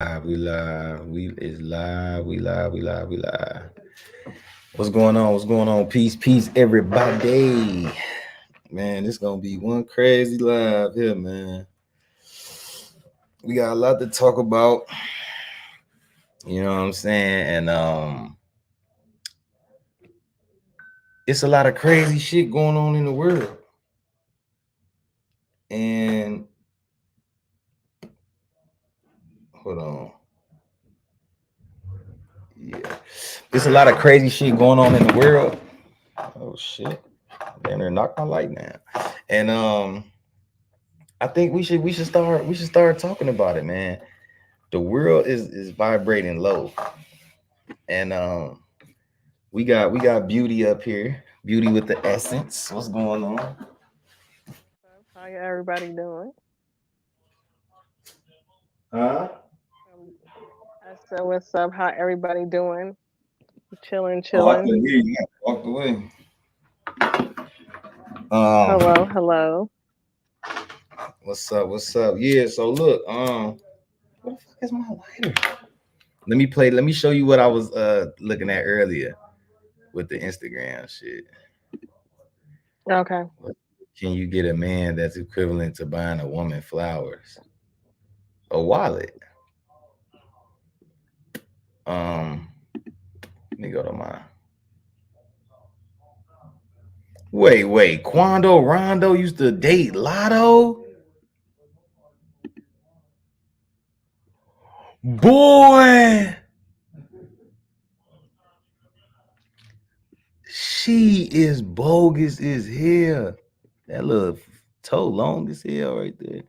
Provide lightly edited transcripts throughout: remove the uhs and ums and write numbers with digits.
We live. We is live. We live. We live. We live. What's going on? What's going on? Peace, peace, everybody. Man, this gonna be one crazy live here, man. We got a lot to talk about. You know what I'm saying? And it's a lot of crazy shit going on in the world. And hold on. Yeah. There's a lot of crazy shit going on in the world. Oh shit. Damn, they knocked my light now. And I think we should start talking about it, man. The world is vibrating low, and we got beauty up here, beauty with the essence. What's going on? How everybody doing? Huh? Um, I said, what's up? How everybody doing? Chilling, Oh, I chilling. couldn't hear you. I walked away. Um, Hello, hello. what's up? What's up? Yeah. So look, what the fuck is my lighter? Let me play. Let me show you what I was looking at earlier with the Instagram shit. Okay. Can you get a man that's equivalent to buying a woman flowers? A wallet. Let me go to mine. Wait. Quando Rondo used to date Lotto? Boy, she is bogus as hell. That little toe long as hell right there.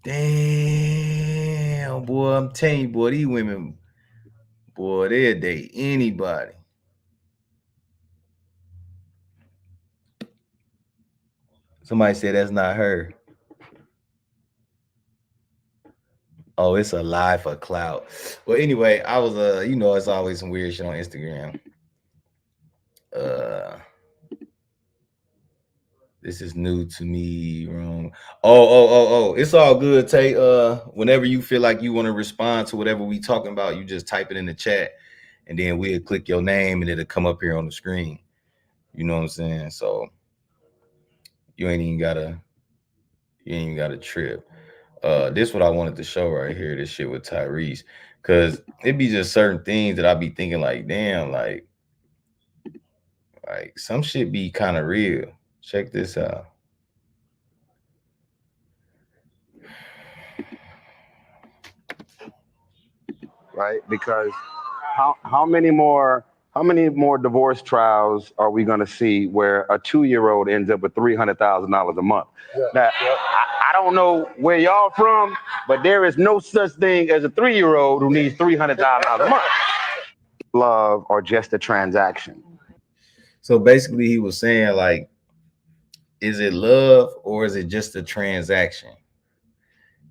Damn, boy, I'm telling you, boy, these women, boy, they'll date anybody. Somebody said that's not her. Oh, it's a lie for clout. Well, anyway, I was it's always some weird shit on Instagram. Uh This is new to me. Wrong. Oh. It's all good, Tay. Whenever you feel like you want to respond to whatever we talking about, you just type it in the chat and then we'll click your name and it'll come up here on the screen. You know what I'm saying? So you ain't even gotta you ain't even gotta trip. This what I wanted to show right here, this shit with Tyrese. Cause it be just certain things that I be thinking like, damn, like some shit be kind of real. Check this out. right? Because how many more divorce trials are we going to see where a 2-year-old ends up with $300,000 a month? Now, I don't know where y'all from, but there is no such thing as a 3-year-old who needs $300,000 a month. Love or just a transaction? So basically he was saying like, is it love or is it just a transaction?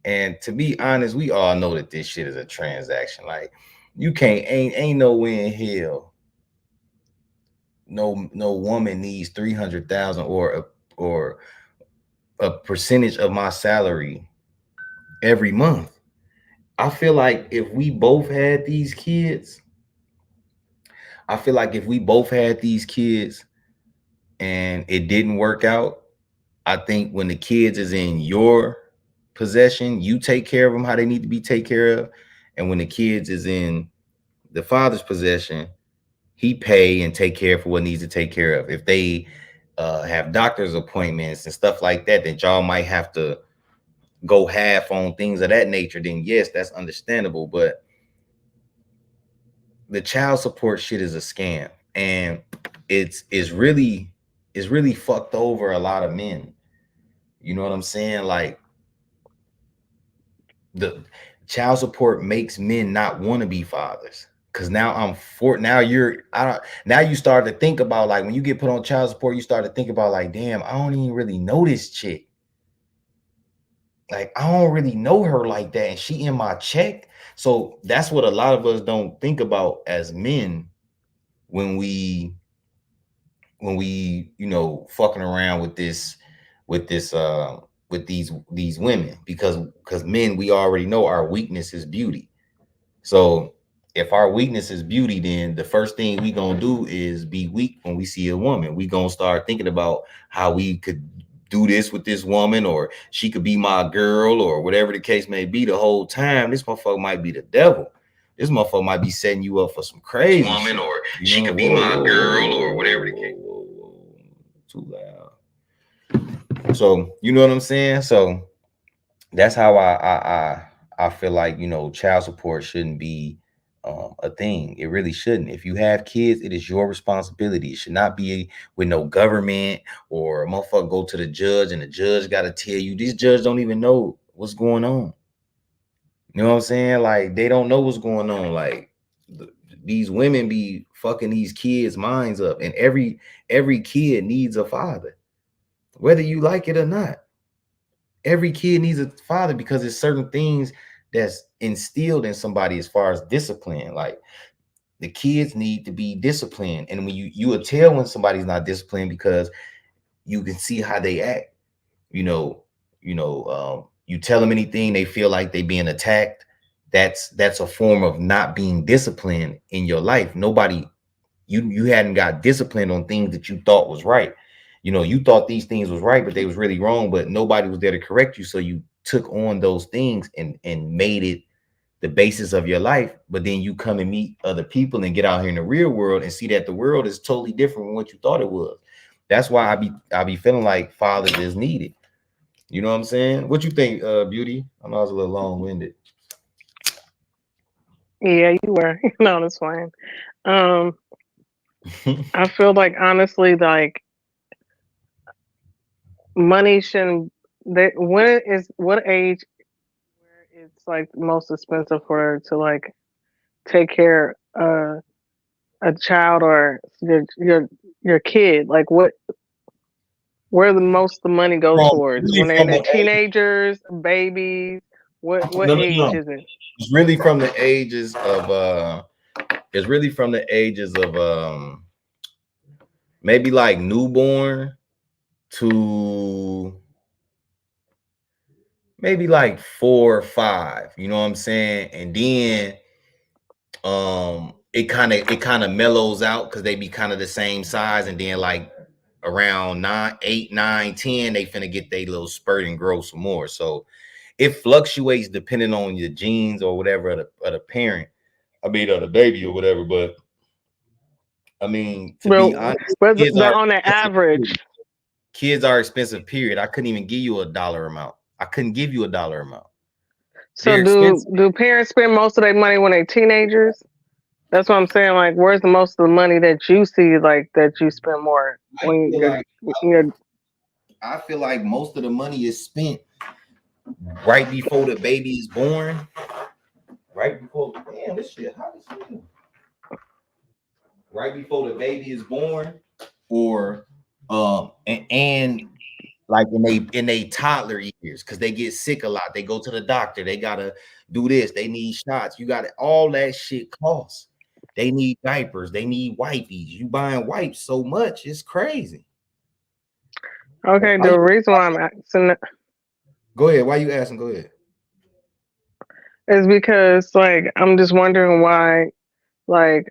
And to be honest, we all know that this shit is a transaction. Like you can't ain't no way in hell no woman needs 300,000 or a percentage of my salary every month. I feel like if we both had these kids, I feel like if we both had these kids and it didn't work out, I think when the kids is in your possession, you take care of them how they need to be taken care of. And when the kids is in the father's possession, he pay and take care for what needs to take care of. If they have doctor's appointments and stuff like that, then y'all might have to go half on things of that nature. Then yes, that's understandable. But the child support shit is a scam, and it's really fucked over a lot of men. You know what I'm saying? Like the child support makes men not want to be fathers. Cause now now you're I don't now you start to think about like when you get put on child support, you start to think about like, damn, I don't even really know this chick. Like I don't really know her like that. And she in my check. So that's what a lot of us don't think about as men when we fucking around with this with these women, because men, we already know our weakness is beauty. So if our weakness is beauty, then the first thing we gonna do is be weak when we see a woman. We gonna start thinking about how we could do this with this woman, or she could be my girl, or whatever the case may be. The whole time, this motherfucker might be the devil. This motherfucker might be setting you up for some crazy woman, or she could be my girl, or whatever the case. Too loud. So you know what I'm saying? So that's how I feel like, child support shouldn't be a thing. It really shouldn't. If you have kids, it is your responsibility. It should not be with no government, or a motherfucker go to the judge and the judge got to tell you. This judge don't even know what's going on. You know what I'm saying? Like, they don't know what's going on. Like, these women be fucking these kids' minds up, and every kid needs a father, whether you like it or not. Every kid needs a father, because there's certain things that's instilled in somebody as far as discipline. Like, the kids need to be disciplined, and when you will tell when somebody's not disciplined, because you can see how they act. You know, you tell them anything, they feel like they being attacked. That's a form of not being disciplined in your life. Nobody, you hadn't got disciplined on things that you thought was right. You thought these things was right, but they was really wrong, but nobody was there to correct you. So you took on those things and made it the basis of your life. But then you come and meet other people and get out here in the real world and see that the world is totally different from what you thought it was. That's why I be feeling like fathers is needed. You know what I'm saying? What you think, Beauty? I know I was a little long-winded. Yeah, you were. No, that's fine. Um, I feel like honestly, like money shouldn't. That when is what age where it's like most expensive for to like take care a child or your kid? Like what where the most of the money go From towards really when they're in from their the age, teenagers, babies. What no, no, age no. is it? It's really from the ages of it's really from the ages of maybe like newborn to maybe like 4 or 5. You know what I'm saying? And then it kind of mellows out, because they be kind of the same size, and then like around 9, 8, 9, 10, they finna get their little spurt and grow some more. So it fluctuates depending on your genes or whatever of the parent. I mean, or the baby or whatever. But I mean, to But be honest, kids but are on the expensive. average, Period. Kids are expensive. Period. I couldn't even give you a dollar amount. I couldn't give you a dollar amount. so They're expensive. do parents spend most of their money when they're teenagers? That's what I'm saying. Like, where's the most of the money that you see, like that you spend more I when feel like you're I feel like most of the money is spent right before the baby is born. Right before, damn, this shit hot as hell. Right before the baby is born, or and like in they toddler years, because they get sick a lot. They go to the doctor. They gotta do this. They need shots. You got all that shit costs. They need diapers. They need wipes. You buying wipes so much, it's crazy. Like, okay. why The you, reason why I'm asking go ahead? Why you asking? Go ahead. is because like I'm just wondering why like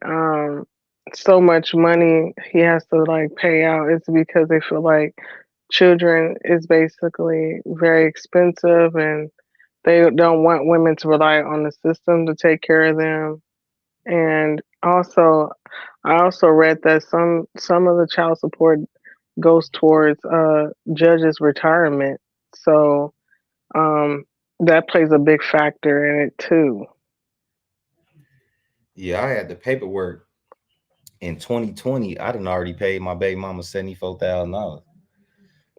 so much money he has to like pay out. It's because they feel like children is basically very expensive and they don't want women to rely on the system to take care of them. And also, I also read that some of the child support goes towards judges' retirement. So um, that plays a big factor in it too. Yeah, I had the paperwork in 2020. I didn't already paid my baby mama $74,000.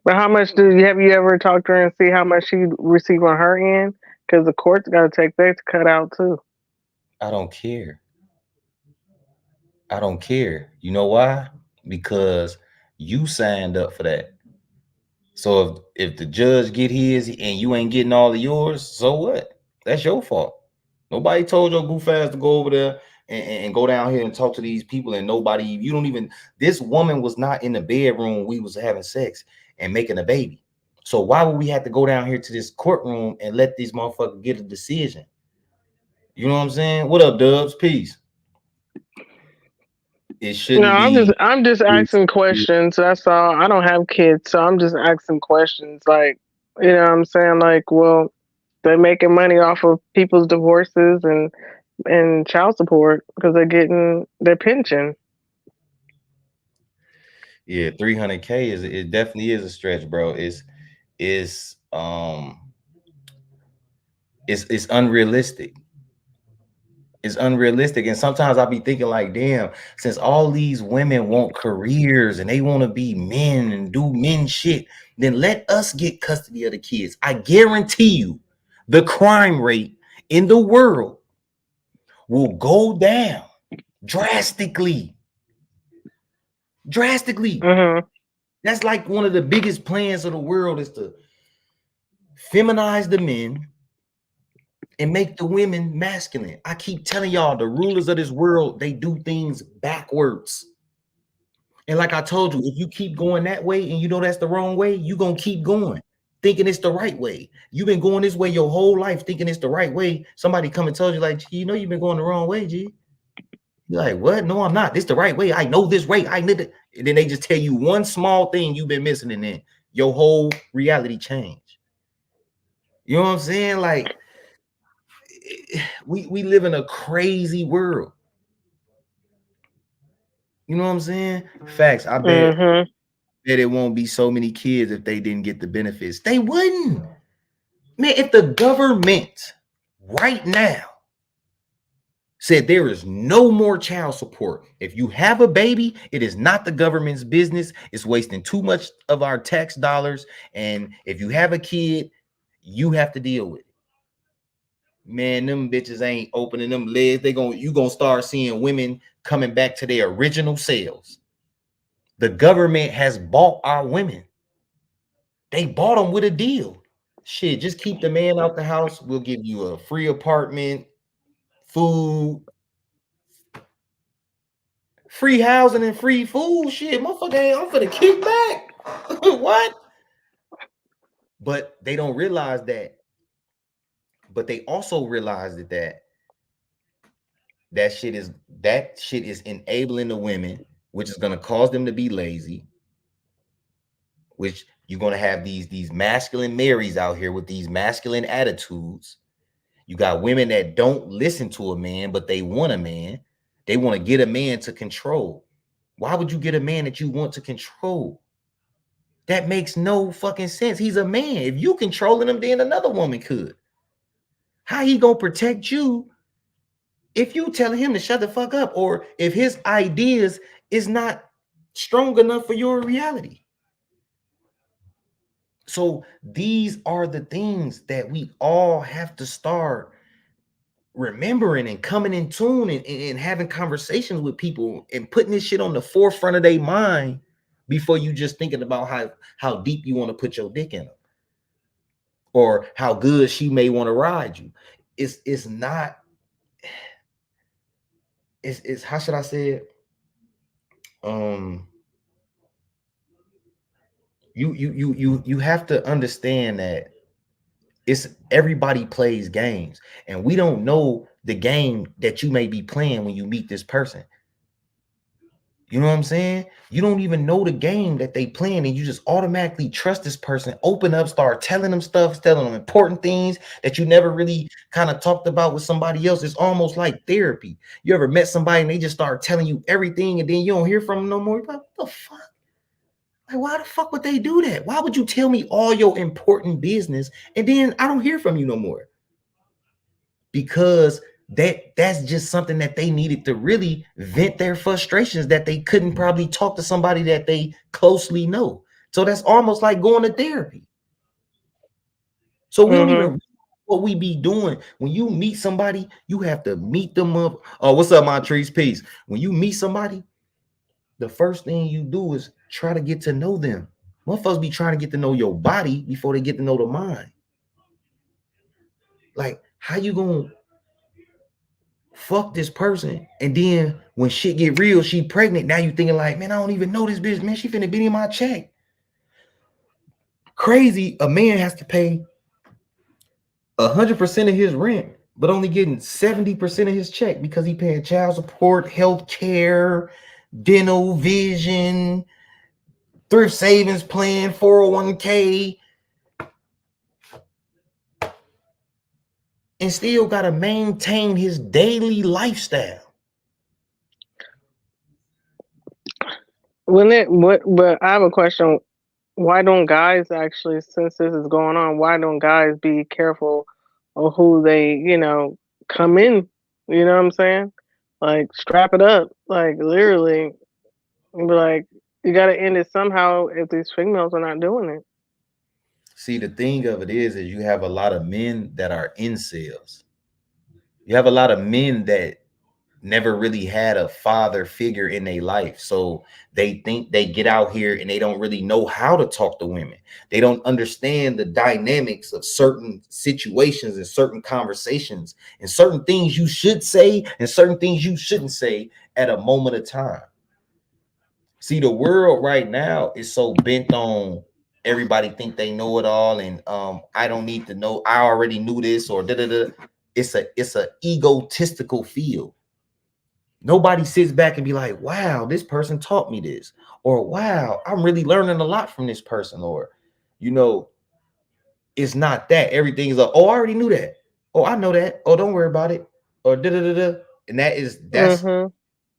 But how much do you have you ever talked to her and see how much she received on her end? Because the court's got to take that to cut out too. I don't care. I don't care. You know why? Because you signed up for that. So if the judge get his and you ain't getting all of yours, so what? That's your fault. Nobody told your goof ass to go over there and go down here and talk to these people, and nobody, you don't even, this woman was not in the bedroom when we was having sex and making a baby. So why would we have to go down here to this courtroom and let these motherfuckers get a decision? You know what I'm saying? What up, Dubs? Peace. It No, shouldn't be. I'm just asking questions. That's all. I don't have kids, so I'm just asking questions. Like, you know what I'm saying? Like, well, they're making money off of people's divorces and child support because they're getting their pension. Yeah, 300K is, it definitely is a stretch, bro. It's unrealistic. It's unrealistic. And sometimes I'll be thinking like, damn, since all these women want careers and they want to be men and do men shit, then let us get custody of the kids. I guarantee you the crime rate in the world will go down drastically. Drastically. Mhm. That's like one of the biggest plans of the world is to feminize the men and make the women masculine. I keep telling y'all, the rulers of this world, they do things backwards. And like I told you, if you keep going that way and you know that's the wrong way, you're going to keep going thinking it's the right way. You've been going this way your whole life thinking it's the right way. Somebody come and tell you like, you know, you've been going the wrong way, G. You're like, what? No, I'm not. This the right way. I know this way. I need it. And then they just tell you one small thing you've been missing, and then your whole reality change. You know what I'm saying? Like, we live in a crazy world. You know what I'm saying? Facts. I bet Mhm. that it won't be so many kids if they didn't get the benefits. They wouldn't. Man, if the government right now said there is no more child support, if you have a baby, it is not the government's business. It's wasting too much of our tax dollars. And if you have a kid, you have to deal with it. Man, them bitches ain't opening them legs. You gonna start seeing women coming back to their original selves. The government has bought our women. They bought them with a deal. Shit, just keep the man out the house. We'll give you a free apartment, food, free housing, and free food. Shit, motherfucker, I'm finna kick back. What? But they don't realize that. But they also realize that shit is enabling the women, which is gonna cause them to be lazy. Which you're gonna have these masculine Marys out here with these masculine attitudes. You got women that don't listen to a man, but they want a man. They want to get a man to control. Why would you get a man that you want to control? That makes no fucking sense. He's a man. If you controlling him, then another woman could. How he gonna protect you if you telling him to shut the fuck up, or if his ideas is not strong enough for your reality? So these are the things that we all have to start remembering and coming in tune and having conversations with people and putting this shit on the forefront of their mind before you just thinking about how deep you want to put your dick in them or how good she may want to ride you. It's not, it's how should I say it? Um you have to understand that it's everybody plays games, and we don't know the game that you may be playing when you meet this person. You know what I'm saying? You don't even know the game that they playing, and you just automatically trust this person, open up, start telling them stuff, telling them important things that you never really kind of talked about with somebody else. It's almost like therapy. You ever met somebody and they just start telling you everything, and then you don't hear from them no more? You're like, what the fuck? Like, why the fuck would they do that? Why would you tell me all your important business and then I don't hear from you no more? Because that's just something that they needed to really vent their frustrations that they couldn't probably talk to somebody that they closely know. So that's almost like going to therapy. So we don't Mhm. even what we be doing. When you meet somebody, you have to meet them up. Oh, what's up, Montrese? Peace. When you meet somebody, the first thing you do is try to get to know them. Motherfuckers be trying to get to know your body before they get to know the mind. Like, how you gonna fuck this person, and then when shit get real, she pregnant. Now you thinking like, man, I don't even know this bitch, man. She finna be in my check. Crazy, a man has to pay 100% of his rent, but only getting 70% of his check because he paying child support, health care, dental, vision, thrift savings plan, 401k, and still got to maintain his daily lifestyle. But I have a question. Why don't guys actually, since this is going on, why don't guys be careful of who they, come in? You know what I'm saying? Like strap it up. Like literally, be like, you got to end it somehow if these females are not doing it. See, the thing of it is you have a lot of men that are incels. You have a lot of men that never really had a father figure in their life. So they think they get out here and they don't really know how to talk to women. They don't understand the dynamics of certain situations and certain conversations and certain things you should say and certain things you shouldn't say at a moment of time. See, the world right now is so bent on everybody think they know it all, and I don't need to know. I already knew this, or da da da. It's a egotistical field. Nobody sits back and be like, wow, this person taught me this, or wow, I'm really learning a lot from this person, or you know, it's not that. Everything is oh, I already knew that. Oh, I know that. Oh, don't worry about it. Or da da da da. And Mm-hmm.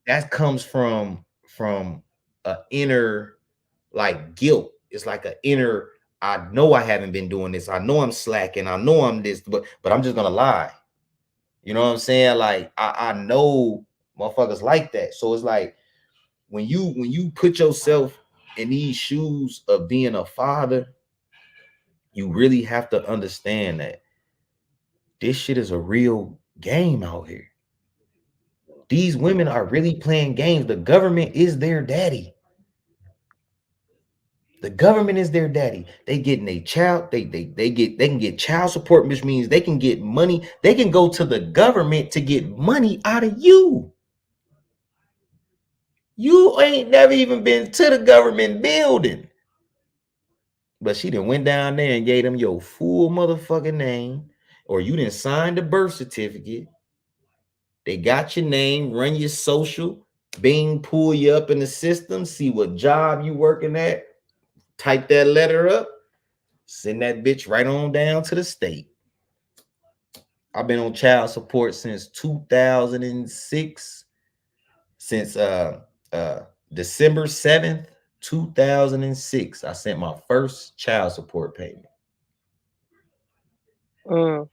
that comes from a inner like guilt. It's like an inner, I know I haven't been doing this. I know I'm slacking. I know I'm this, but I'm just gonna lie. You know what I'm saying? Like I know motherfuckers like that. So it's like when you put yourself in these shoes of being a father, you really have to understand that this shit is a real game out here. These women are really playing games. The government is their daddy. The government is their daddy. They getting a child. They can get child support, which means they can get money. They can go to the government to get money out of you. You ain't never even been to the government building. But she done went down there and gave them your full motherfucking name, or you didn't sign the birth certificate. They got your name, run your social, Bing, pull you up in the system, see what job you working at, type that letter up, send that bitch right on down to the state. I've been on child support since 2006, since uh December 7th, 2006. I sent my first child support payment. Mm.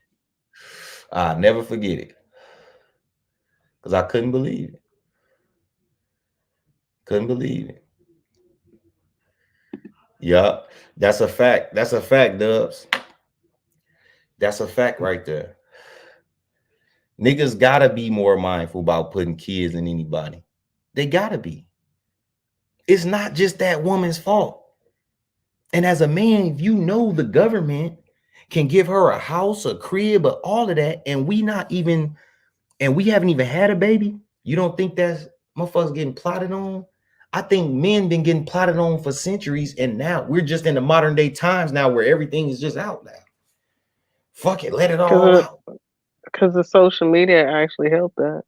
I'll never forget it. Because I couldn't believe it. Couldn't believe it. Yup. That's a fact. That's a fact, Dubs. That's a fact right there. Niggas gotta be more mindful about putting kids in anybody. They gotta be. It's not just that woman's fault. And as a man, if you know the government can give her a house, a crib, but all of that, and we haven't even had a baby, you don't think that's motherfuckers getting plotted on? I think men been getting plotted on for centuries, and now we're just in the modern day times now where everything is just out now. Fuck it, let it all Because out. the social media actually helped that.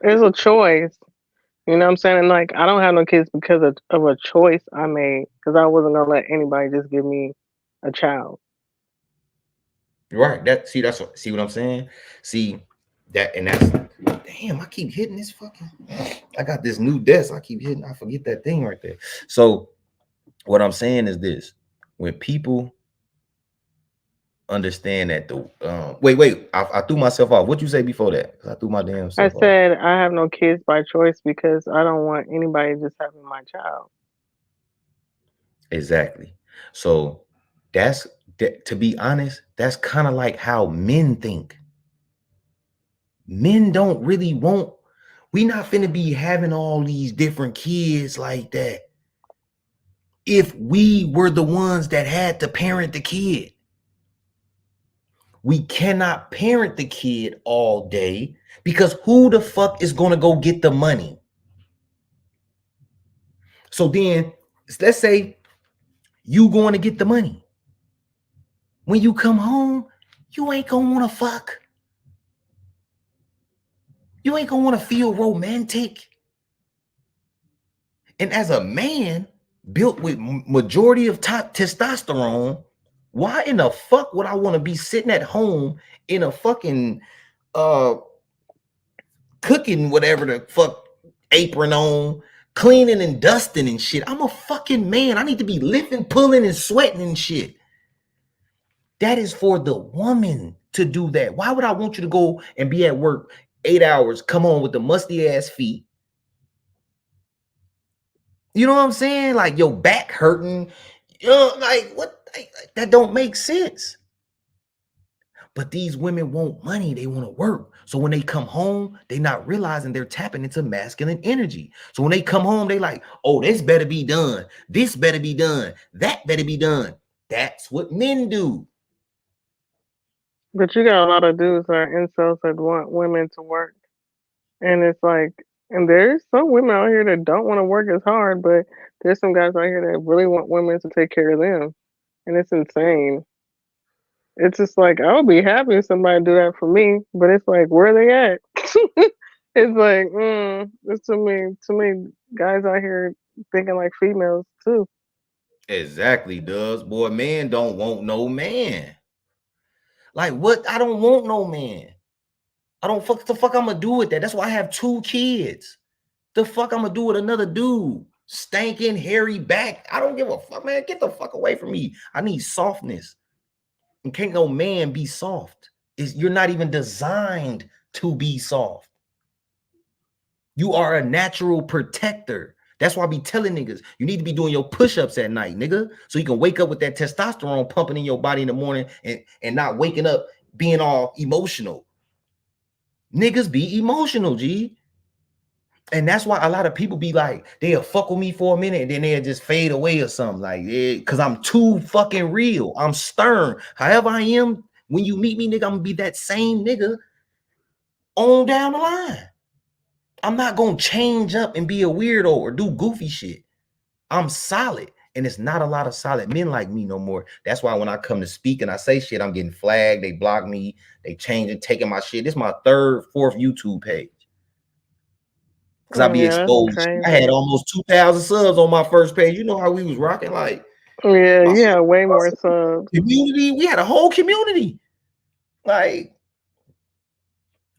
It's a choice. You know what I'm saying? And like, I don't have no kids because of a choice I made. Because I wasn't gonna let anybody just give me a child. Right. See what I'm saying? See that, and that's damn, I keep hitting this fucking, I got this new desk. I keep hitting, I forget that thing right there. So what I'm saying is this: when people understand that the wait, I threw myself off. What you say before that? I threw my damn I self off. said I have no kids by choice because I don't want anybody just having my child. Exactly. So that's to be honest, that's kind of like how men think. Men don't really want, we not finna be having all these different kids like that if we were the ones that had to parent the kid. We cannot parent the kid all day because who the fuck is gonna go get the money? So then let's say you going to get the money. When you come home, you ain't gonna want to fuck. You ain't gonna want to feel romantic. And as a man built with majority of top testosterone, why in the fuck would I want to be sitting at home in a fucking cooking whatever the fuck apron on, cleaning and dusting and shit? I'm a fucking man. I need to be lifting, pulling, and sweating and shit. That is for the woman to do that. Why would I want you to go and be at work 8 hours, come on with the musty ass feet? You know what I'm saying? Like your back hurting. You know, like what? That don't make sense. But these women want money. They want to work. So when they come home, they not realizing they're tapping into masculine energy. So when they come home, they like, oh, this better be done. This better be done. That better be done. That's what men do. But you got a lot of dudes that are incels that want women to work. And it's like, and there's some women out here that don't want to work as hard, but there's some guys out here that really want women to take care of them. And it's insane. It's just like, I would be happy if somebody do that for me, but it's like, where are they at? It's like, it's to me, guys out here thinking like females too. Exactly, does. Boy, man don't want no man. Like what? I don't want no man. I don't fuck the fuck I'm gonna do with that. That's why I have 2 kids. The fuck I'm gonna do with another dude? Stinking, hairy back. I don't give a fuck, man. Get the fuck away from me. I need softness. And can't no man be soft. You're not even designed to be soft. You are a natural protector. That's why I be telling niggas, you need to be doing your push-ups at night, nigga. So you can wake up with that testosterone pumping in your body in the morning and not waking up being all emotional. Niggas be emotional, G. And that's why a lot of people be like, they'll fuck with me for a minute and then they'll just fade away or something. Like, because I'm too fucking real. I'm stern. However I am, when you meet me, nigga, I'm gonna be that same nigga on down the line. I'm not gonna change up and be a weirdo or do goofy shit. I'm solid. And it's not a lot of solid men like me no more. That's why when I come to speak and I say shit, I'm getting flagged. They block me. They changing, taking my shit. This is my 3rd, 4th YouTube page. Because I be Yeah, that's exposed. I had crazy. almost 2,000 subs on my first page. You know how we was rocking, like Yeah, my, yeah, way my more subs. community. We had a whole community. Like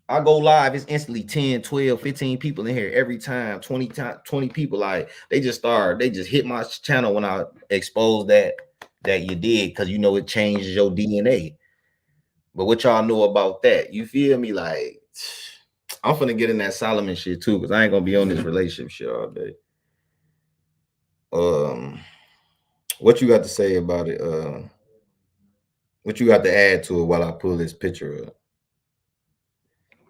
I go live, it's instantly 10, 12, 15 people in here every time, 20 people. Like they just hit my channel when I expose that you did, because you know it changes your DNA. But what y'all know about that? You feel me? Like I'm finna get in that Solomon shit too, because I ain't gonna be on this relationship shit all day. What you got to say about it? What you got to add to it while I pull this picture up?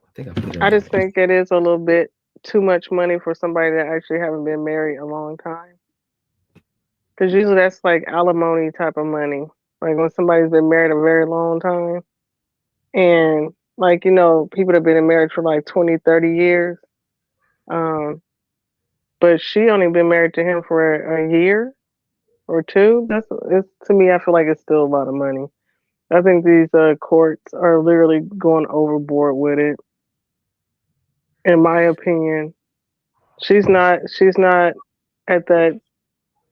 I think I put it I on. just think it is a little bit too much money for somebody that actually haven't been married a long time. Because usually that's like alimony type of money. Like when somebody's been married a very long time. And like, people that have been in marriage for like 20, 30 years. Um, but she only been married to him for a year or two. It's to me, I feel like it's still a lot of money. I think these courts are literally going overboard with it. In my opinion, she's not at that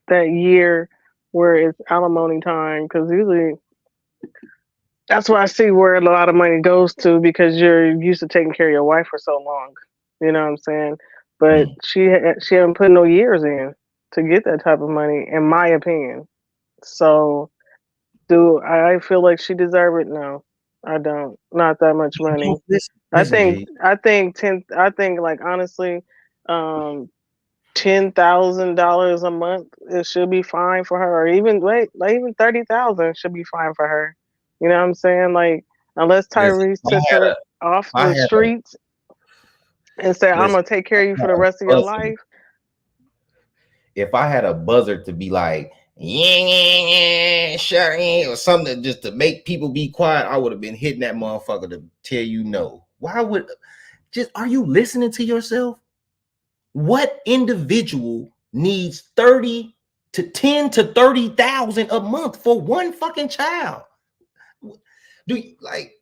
year where it's alimony time, because usually that's why I see where a lot of money goes to, because you're used to taking care of your wife for so long. You know what I'm saying? But she haven't put no years in to get that type of money, in my opinion. So do I feel like she deserve it? No, I don't. Not that much money. I Listen, think G. I think ten. I think like honestly, $10,000 a month, it should be fine for her. Or even like even 30,000 should be fine for her. You know what I'm saying? Like unless Listen. Tyrese took her off I the had a streets and said, "I'm listen. gonna take care of you I for had the a rest of your buzzer. life." If I had a buzzer to be like, yeah, yeah, yeah, sure, yeah, or something just to make people be quiet, I would have been hitting that motherfucker to tell you no. Why would are you listening to yourself? What individual needs 30 to 10 to 30,000 a month for one fucking child. Do you like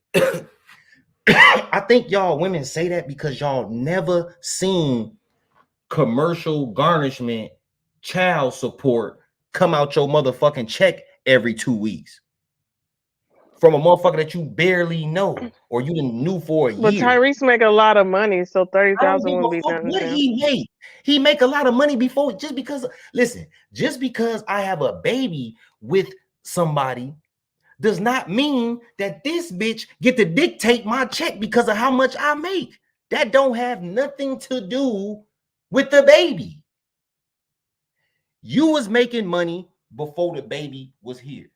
I think y'all women say that because y'all never seen commercial garnishment child support come out your motherfucking check every 2 weeks from a motherfucker that you barely know or you didn't knew for a But year. Tyrese make a lot of money, so I don't 30,000 give a wouldn't be fuck nothing what to him. he make. He make a lot of money before just because. Listen, just because I have a baby with somebody does not mean that this bitch get to dictate my check because of how much I make. That don't have nothing to do with the baby. You was making money before the baby was here.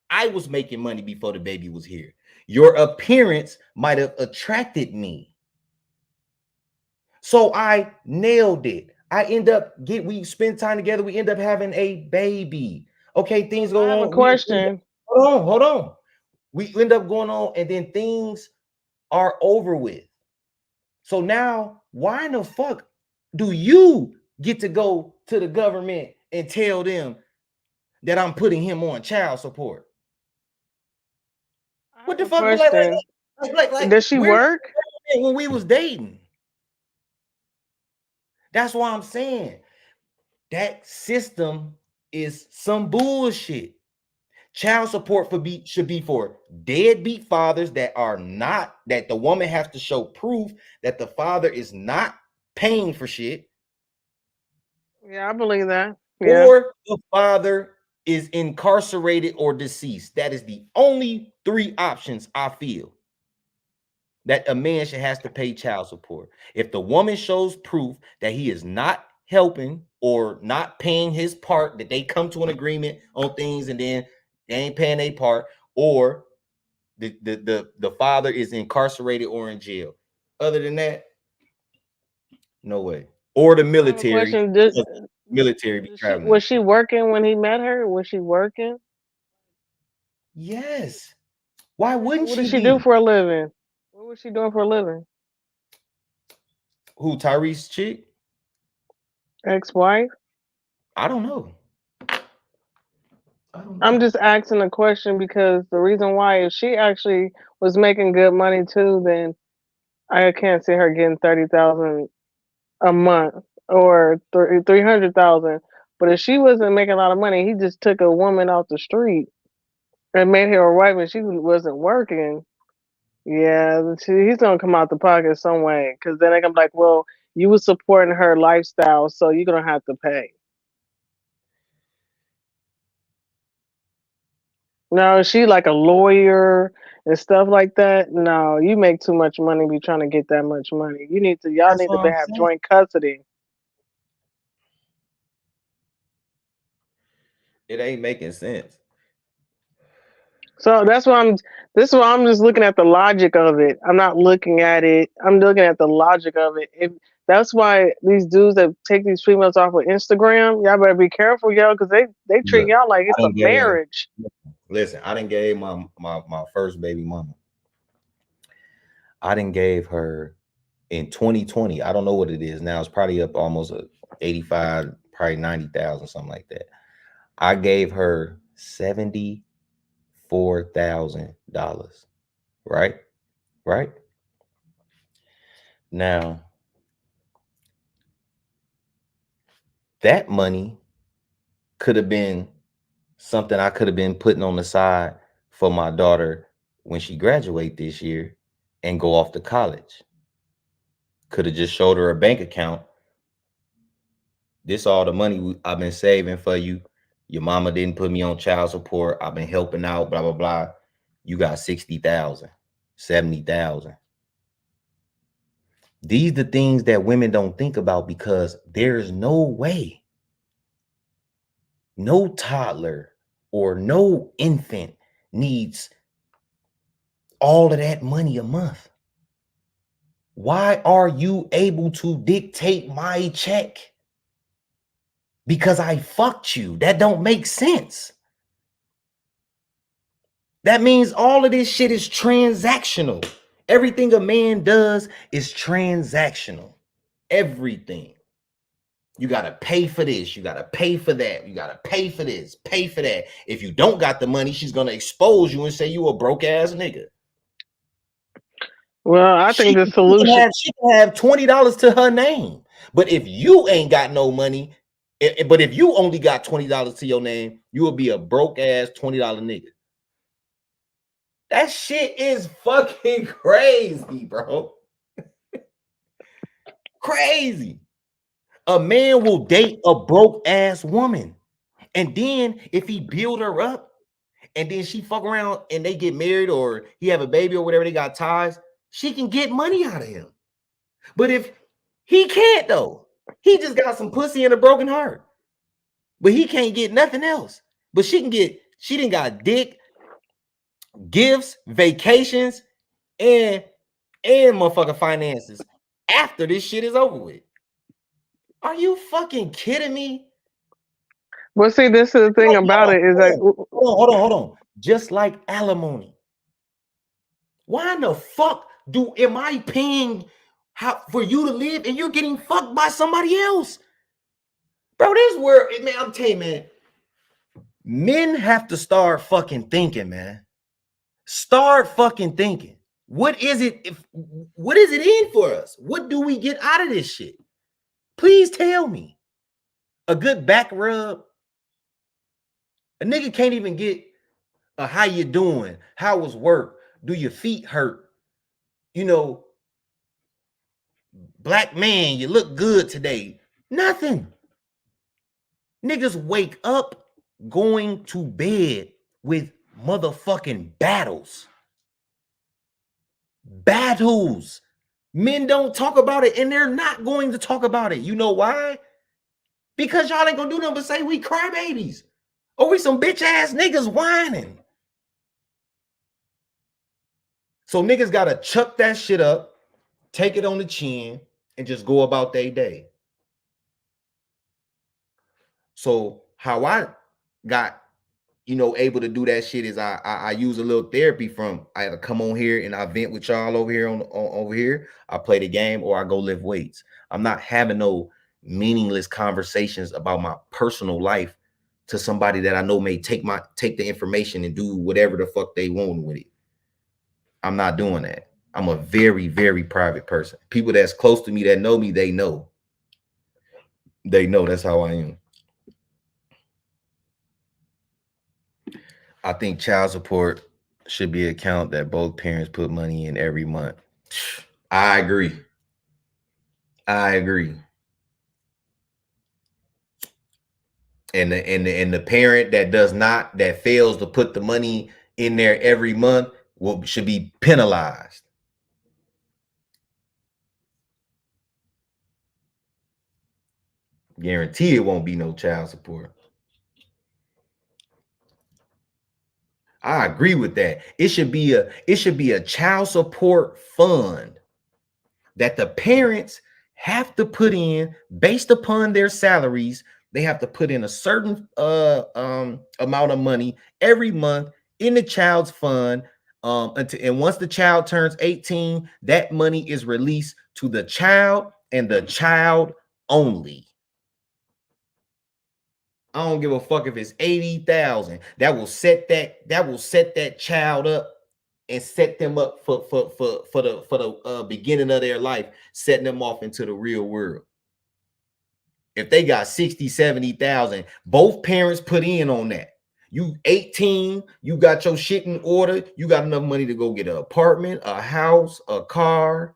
I was making money before the baby was here. Your appearance might have attracted me. So I nailed it. We spend time together, we end up having a baby. Okay, things I go have a on. question. Hold on. We end up going on, and then things are over with. So now, why in the fuck do you get to go to the government and tell them that I'm putting him on child support? I What have the a fuck? question. Does she Where work? when we was dating? That's why I'm saying that system is some bullshit. Child support should be for deadbeat fathers that are not, that the woman has to show proof that the father is not paying for shit, Yeah, I believe that. Yeah. or the father is incarcerated or deceased. That is the only three options I feel that a man should has to pay child support. If the woman shows proof that he is not helping or not paying his part, that they come to an agreement on things and then they ain't paying their part, or the father is incarcerated or in jail. Other than that, no way. Or the I have a military. question. Military be traveling. Was she working when he met her? Was she working? Yes. Why wouldn't What does she she do be? for a living? What was she doing for a living? Who, Tyrese chick? Ex-wife? I don't know. I don't I'm know. just asking a question because the reason why, if she actually was making good money too, then I can't see her getting 30,000 a month or 300,000. But if she wasn't making a lot of money, he just took a woman off the street and made her a wife, and she wasn't working. Yeah, he's gonna come out the pocket some way because then they're gonna be like, well, you were supporting her lifestyle, so you're gonna have to pay. No, is she like a lawyer and stuff like that? No, you make too much money be trying to get that much money. Y'all That's need what to I'm have saying. joint custody. It ain't making sense. So that's why this is why I'm just looking at the logic of it. I'm not looking at it. I'm looking at the logic of it. If that's why these dudes that take these females off of Instagram, y'all better be careful, yo, because they treat Look, y'all like I it's a didn't gave marriage. listen, I didn't gave my first baby mama. I didn't gave her in 2020. I don't know what it is now. It's probably up almost 85, probably 90,000, something like that. I gave her $74,000. Right? Right? Now, that money could have been something I could have been putting on the side for my daughter when she graduate this year and go off to college. Could have just showed her a bank account. This all the money I've been saving for you. Your mama didn't put me on child support. I've been helping out, blah, blah, blah. You got 60,000, 70,000. These the things that women don't think about because there's no way, no toddler or no infant needs all of that money a month. Why are you able to dictate my check? Because I fucked you. That don't make sense. That means all of this shit is transactional. Everything a man does is transactional. Everything. You got to pay for this. You got to pay for that. You got to pay for this, pay for that. If you don't got the money, she's going to expose you and say you a broke ass nigga. Well, I think the solution. She can have $20 to her name. But if you ain't got no money, but if you only got $20 to your name, you will be a broke ass $20 nigga. That shit is fucking crazy, bro. Crazy. A man will date a broke ass woman. And then if he build her up and then she fuck around and they get married or he have a baby or whatever, they got ties, she can get money out of him. But if he can't though, he just got some pussy and a broken heart. But he can't get nothing else. But she didn't got dick, gifts, vacations, and motherfucking finances after this shit is over with. Are you fucking kidding me? Well, see, this is the thing about it is like, hold on. Just like alimony. Why in the fuck am I paying for you to live and you're getting fucked by somebody else? Bro, this is where, man, I'm telling you, man, men have to start fucking thinking, man. Start fucking thinking. What is it in for us? What do we get out of this shit? Please tell me. A good back rub. A nigga can't even get a how you doing? How was work? Do your feet hurt? You know, black man, you look good today. Nothing. Niggas wake up going to bed with motherfucking battles. Battles. Men don't talk about it and they're not going to talk about it. You know why? Because y'all ain't gonna do nothing but say we crybabies. Or we some bitch ass niggas whining. So niggas gotta chuck that shit up, take it on the chin, and just go about their day. So how I got, able to do that shit is I use a little therapy from I had to come on here and I vent with y'all over here over here. I play the game or I go lift weights. I'm not having no meaningless conversations about my personal life to somebody that I know may take the information and do whatever the fuck they want with it. I'm not doing that. I'm a very, very private person. People that's close to me that know me, they know. They know that's how I am. I think child support should be an account that both parents put money in every month. I agree. And the parent that fails to put the money in there every month should be penalized. Guarantee it won't be no child support. I agree with that. It should be a child support fund that the parents have to put in based upon their salaries. They have to put in a certain amount of money every month in the child's fund. And once the child turns 18, that money is released to the child and the child only. I don't give a fuck if it's 80,000. That will set that child up and set them up for the beginning of their life, setting them off into the real world. If they got 60, 70,000, both parents put in on that. You 18, you got your shit in order, you got enough money to go get an apartment, a house, a car.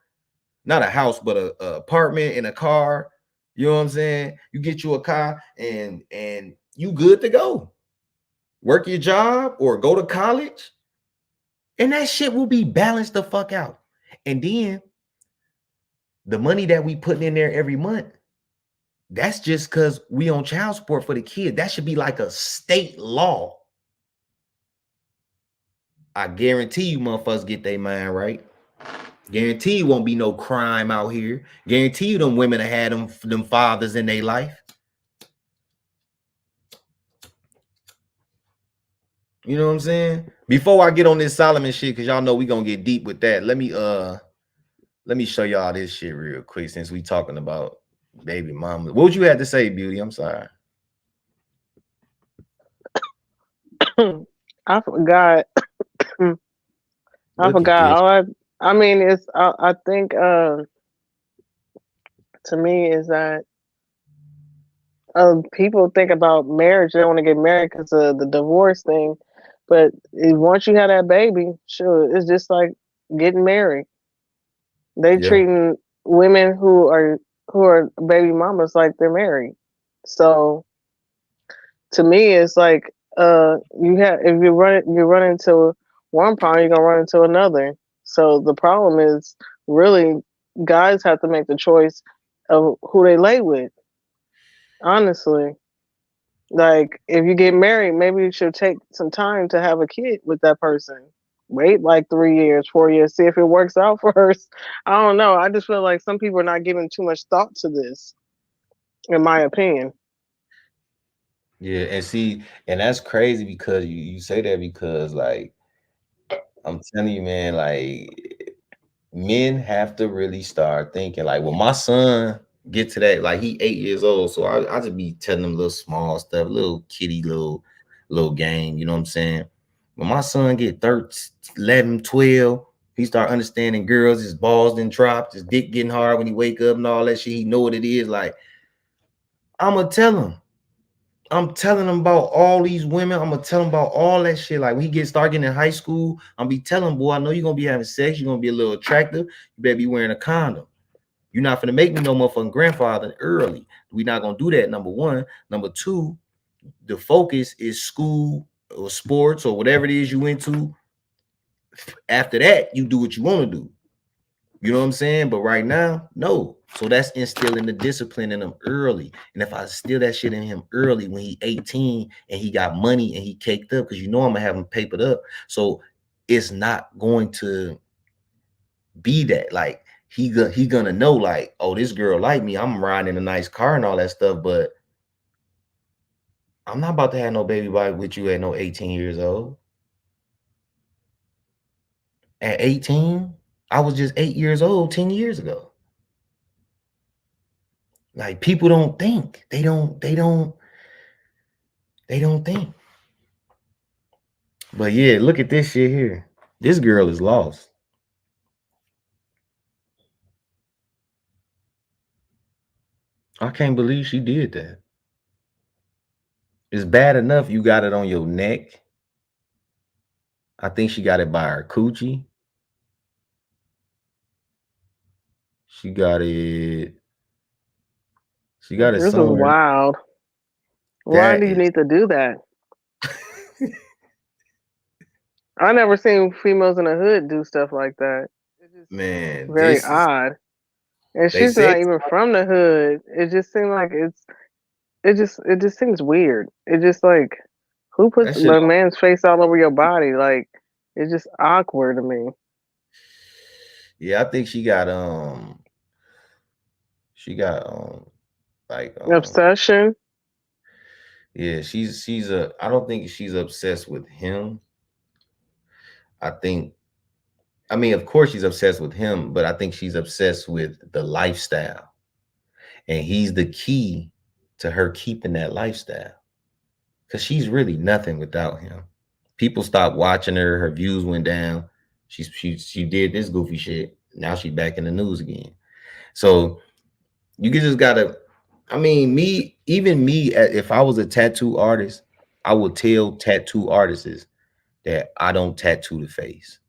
Not a house, but a apartment and a car. You know what I'm saying? You get you a car and you good to go. Work your job or go to college. And that shit will be balanced the fuck out. And then the money that we putting in there every month, that's just because we on child support for the kid. That should be like a state law. I guarantee you motherfuckers get their mind right. Guarantee you won't be no crime out here. Guarantee you them women have had them fathers in their life. You know what I'm saying? Before I get on this Solomon shit, because y'all know we gonna get deep with that. Let me show y'all this shit real quick since we talking about Baby mama. What would you have to say, Beauty? I'm sorry. I forgot. I Look at forgot. this. I mean, it's. I think. To me, is that people think about marriage. They want to get married because of the divorce thing, but once you have that baby, sure, it's just like getting married. They Yeah. treating women who are baby mamas like they're married. So to me, it's like you have if you run into one problem, you're gonna run into another. So the problem is really guys have to make the choice of who they lay with. Honestly, like if you get married, maybe you should take some time to have a kid with that person. Wait like 3 years, 4 years, see if it works out first. I don't know. I just feel like some people are not giving too much thought to this, in my opinion. Yeah. And see, and that's crazy because you say that because like I'm telling you, man, like men have to really start thinking like when my son get to that, like he 8 years old, so I just be telling him little small stuff, little kitty little game, you know what I'm saying? When my son get 13, 11, 12, he start understanding girls, his balls then drop, his dick getting hard when he wake up and all that shit. He know what it is. Like I'ma tell him. I'm telling him about all these women. I'm gonna tell him about all that shit. Like when he get started getting in high school, I'm be telling him, boy, I know you're gonna be having sex. You're gonna be a little attractive. You better be wearing a condom. You're not gonna make me no motherfucking grandfather early. We're not gonna do that. Number one. Number two, the focus is school or sports or whatever it is you into. After that, you do what you want to do. You know what I'm saying? But right now, no. So that's instilling the discipline in him early. And if I instill that shit in him early when he 18 and he got money and he caked up, because you know I'm gonna have him papered up. So it's not going to be that. Like he gonna know, like, oh, this girl like me. I'm riding in a nice car and all that stuff, but I'm not about to have no baby boy with you at no 18 years old. At 18, I was just 8 years old 10 years ago. Like people don't think. They don't think. But yeah, look at this shit here. This girl is lost. I can't believe she did that. It's bad enough you got it on your neck. I think she got it by her coochie. She got it. She got it This is somewhere. wild. Why That do you is, need to do that? I never seen females in the hood do stuff like that. It's just man. very This is. odd. And They she's said not even from the hood. It just seemed like it just seems weird. It just like who puts that shit. a man's face all over your body? Like it's just awkward to me. Yeah, I think she got like Obsession. yeah, she's a I don't think she's obsessed with him. I think I mean, of course she's obsessed with him, but I think she's obsessed with the lifestyle. And he's the key to her keeping that lifestyle. Cause she's really nothing without him. People stopped watching her, her views went down. She did this goofy shit. Now she's back in the news again. So you just gotta, I mean, even me, if I was a tattoo artist, I would tell tattoo artists that I don't tattoo the face.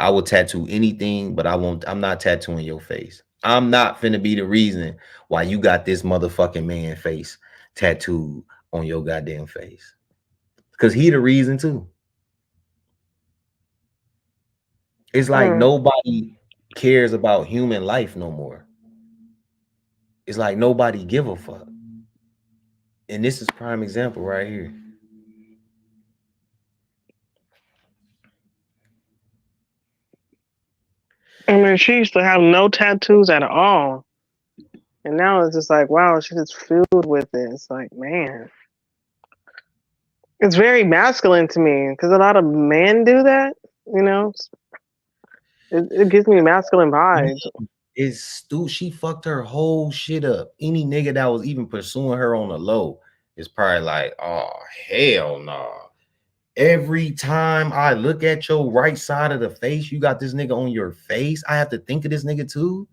I will tattoo anything, but I'm not tattooing your face. I'm not finna be the reason why you got this motherfucking man face tattooed on your goddamn face. Cause he the reason too. It's like Mm. nobody cares about human life no more. It's like nobody give a fuck. And this is prime example right here. I mean, she used to have no tattoos at all, and now it's just like, wow, she's just filled with it. It's like, man, it's very masculine to me because a lot of men do that. You know, it gives me masculine vibes. It's stupid. She fucked her whole shit up. Any nigga that was even pursuing her on the low is probably like, oh hell no. Every time I look at your right side of the face, you got this nigga on your face. I have to think of this nigga too.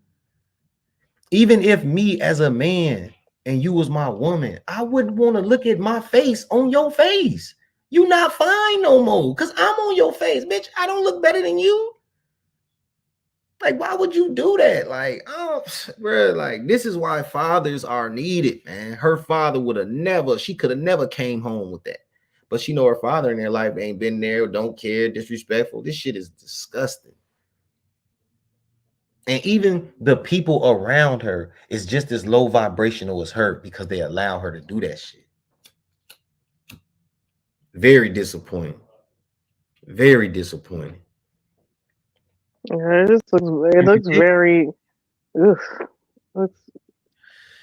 Even if me as a man and you was my woman, I wouldn't want to look at my face on your face. You not fine no more because I'm on your face, bitch. I don't look better than you. Like, why would you do that? Like, oh, bro, like, this is why fathers are needed, man. Her father would have never, she could have never came home with that. But she know her father in their life ain't been there, don't care, disrespectful. This shit is disgusting. And even the people around her is just as low vibrational as her because they allow her to do that shit. Very disappointing. Very disappointing. Yeah, it looks very. Ugh.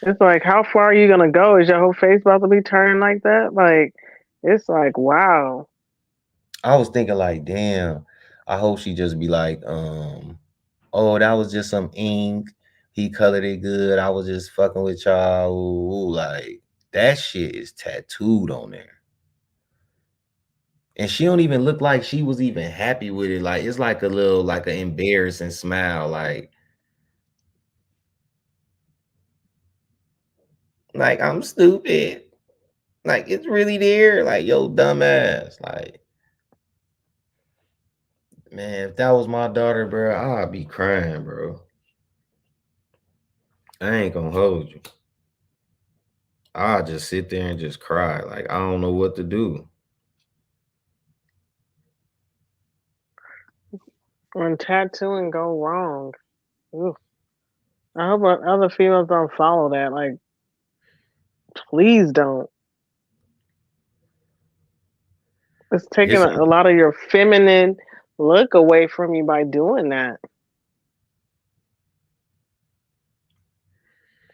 It's like, how far are you gonna go? Is your whole face about to be turned like that? Like, it's like, wow. I was thinking like, damn, I hope she just be like, oh, that was just some ink. He colored it good. I was just fucking with y'all. Ooh, like that shit is tattooed on there. And she don't even look like she was even happy with it. Like it's like a little, like an embarrassing smile. Like I'm stupid. Like it's really there. Like yo, dumbass. Like man, if that was my daughter, bro, I'd be crying, bro. I ain't gonna hold you. I'll just sit there and just cry. Like I don't know what to do. When tattooing go wrong, ugh. I hope other females don't follow that. Like, please don't. It's taking It's a lot of your feminine look away from you by doing that.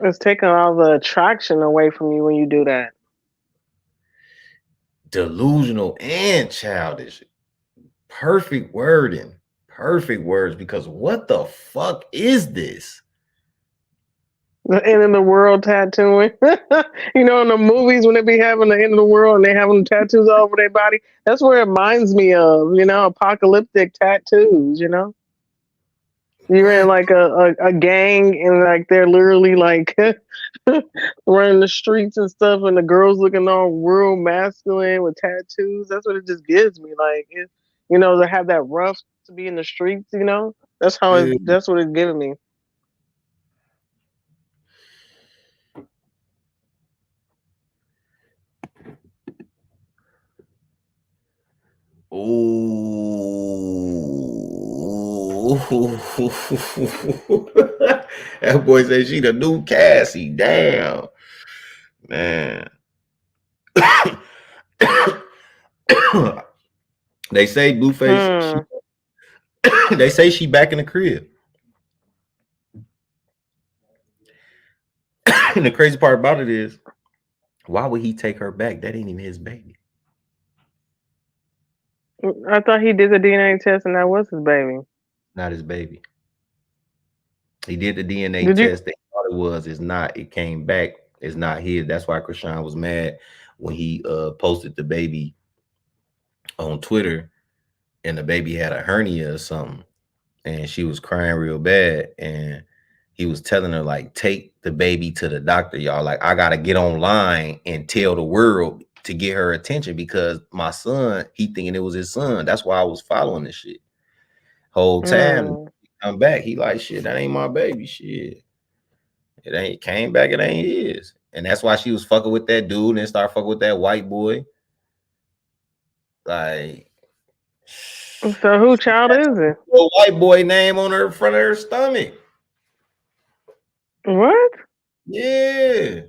It's taking all the attraction away from you when you do that. delusional and childish. Perfect wording. Perfect words. Because what the fuck is this? The end of the world tattooing. You know, in the movies when they be having the end of the world and they having tattoos all over their body. That's where it reminds me of, apocalyptic tattoos, You're in What? like a gang and like they're literally like running the streets and stuff and the girls looking all real masculine with tattoos. That's what it just gives me. Like to have that rough to be in the streets. That's what it's giving me. Oh, that boy said she the new Cassie. Damn, man. They say Blueface. Hmm. They say she back in the crib. And the crazy part about it is, why would he take her back? That ain't even his baby. I thought he did the DNA test and that was his baby. Not his baby. He did the DNA Did you? test. They thought it was. It's not. It came back. It's not his. That's why Krishan was mad when he posted the baby on Twitter, and the baby had a hernia or something, and she was crying real bad, and he was telling her like, take the baby to the doctor, y'all. Like I gotta get online and tell the world to get her attention because my son, he thinking it was his son. That's why I was following this shit whole time. Hmm. Come back, he like shit. That ain't my baby. Shit. It ain't came back, it ain't his. And that's why she was fucking with that dude and start fucking with that white boy. Like, So who child is it? a white boy name on her front of her stomach. What? Yeah.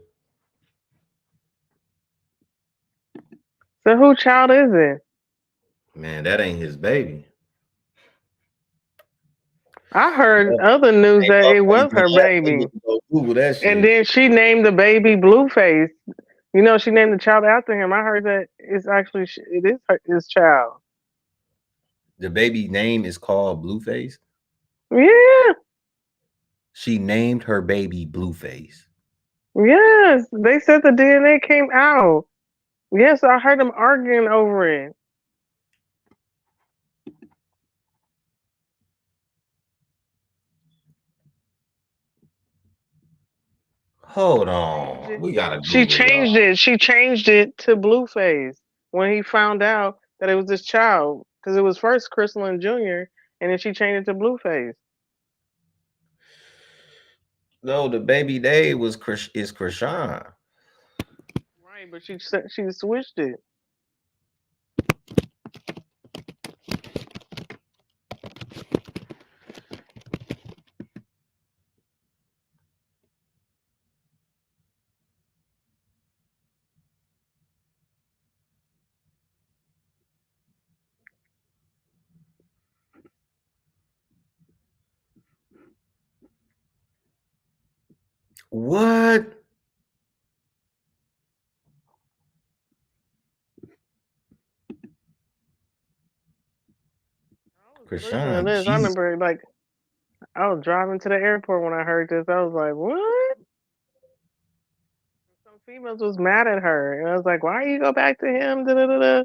So who child is it? Man, that ain't his baby. I heard other news Ain't that it motherfuckers was been her baby. asking me to go Google that And shit. then she named the baby Blueface. She named the child after him. I heard that it's actually it is his child. The baby name is called Blueface. Yeah, She named her baby Blueface. Yes, they said the DNA came out. Yes, I heard them arguing over it. Hold Changed on. it. We gotta She Google changed y'all. it. She changed it to Blueface when he found out that it was this child. Because it was first Crystalline Jr. and then she changed it to Blueface. No, the baby day was is Krishan. Right, but she switched it. What? I was listening to Krishan, this. I Jesus. remember like I was driving to the airport when I heard this. I was like, what? Some females was mad at her, and I was like, why you go back to him? Da, da, da, da.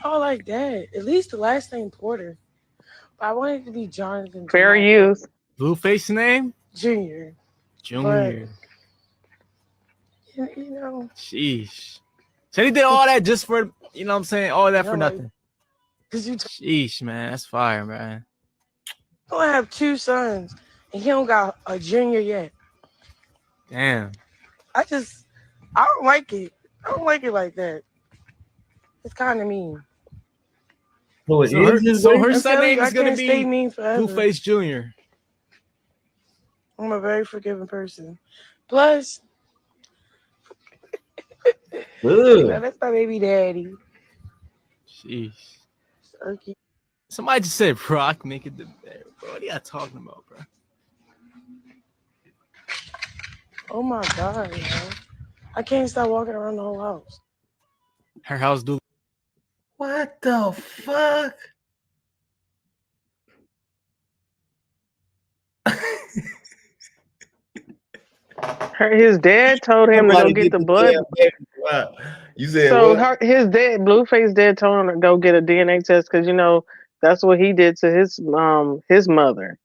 Oh, like that. At least the last name Porter. But I wanted it to be Jonathan Fair Jamal Porter use. Blueface name? Jr. But Junior. you know, Sheesh. So he did all that just for, you know what I'm saying? All that you for know, like, nothing. cause you Sheesh, man. That's fire, man. don't have two sons, and he don't got a junior yet. Damn. I just, I don't like it. I don't like it like that. It's kind of mean. So it So is her his so her baby? I'm son telling name you, I is gonna can't stay be mean forever. Blueface Jr. I'm a very forgiving person. Plus, you know, Ugh. that's my baby daddy. Sheesh. Okay. Somebody just said Brock make it the bed. Bro, what are y'all talking about, bro? Oh my god, man. I can't stop walking around the whole house. Her house do What the fuck? His dad told him to go Somebody get get the the blood. damn baby. Wow. You said So what? his dad, Blueface dad, told him to go get a DNA test because that's what he did to his mother.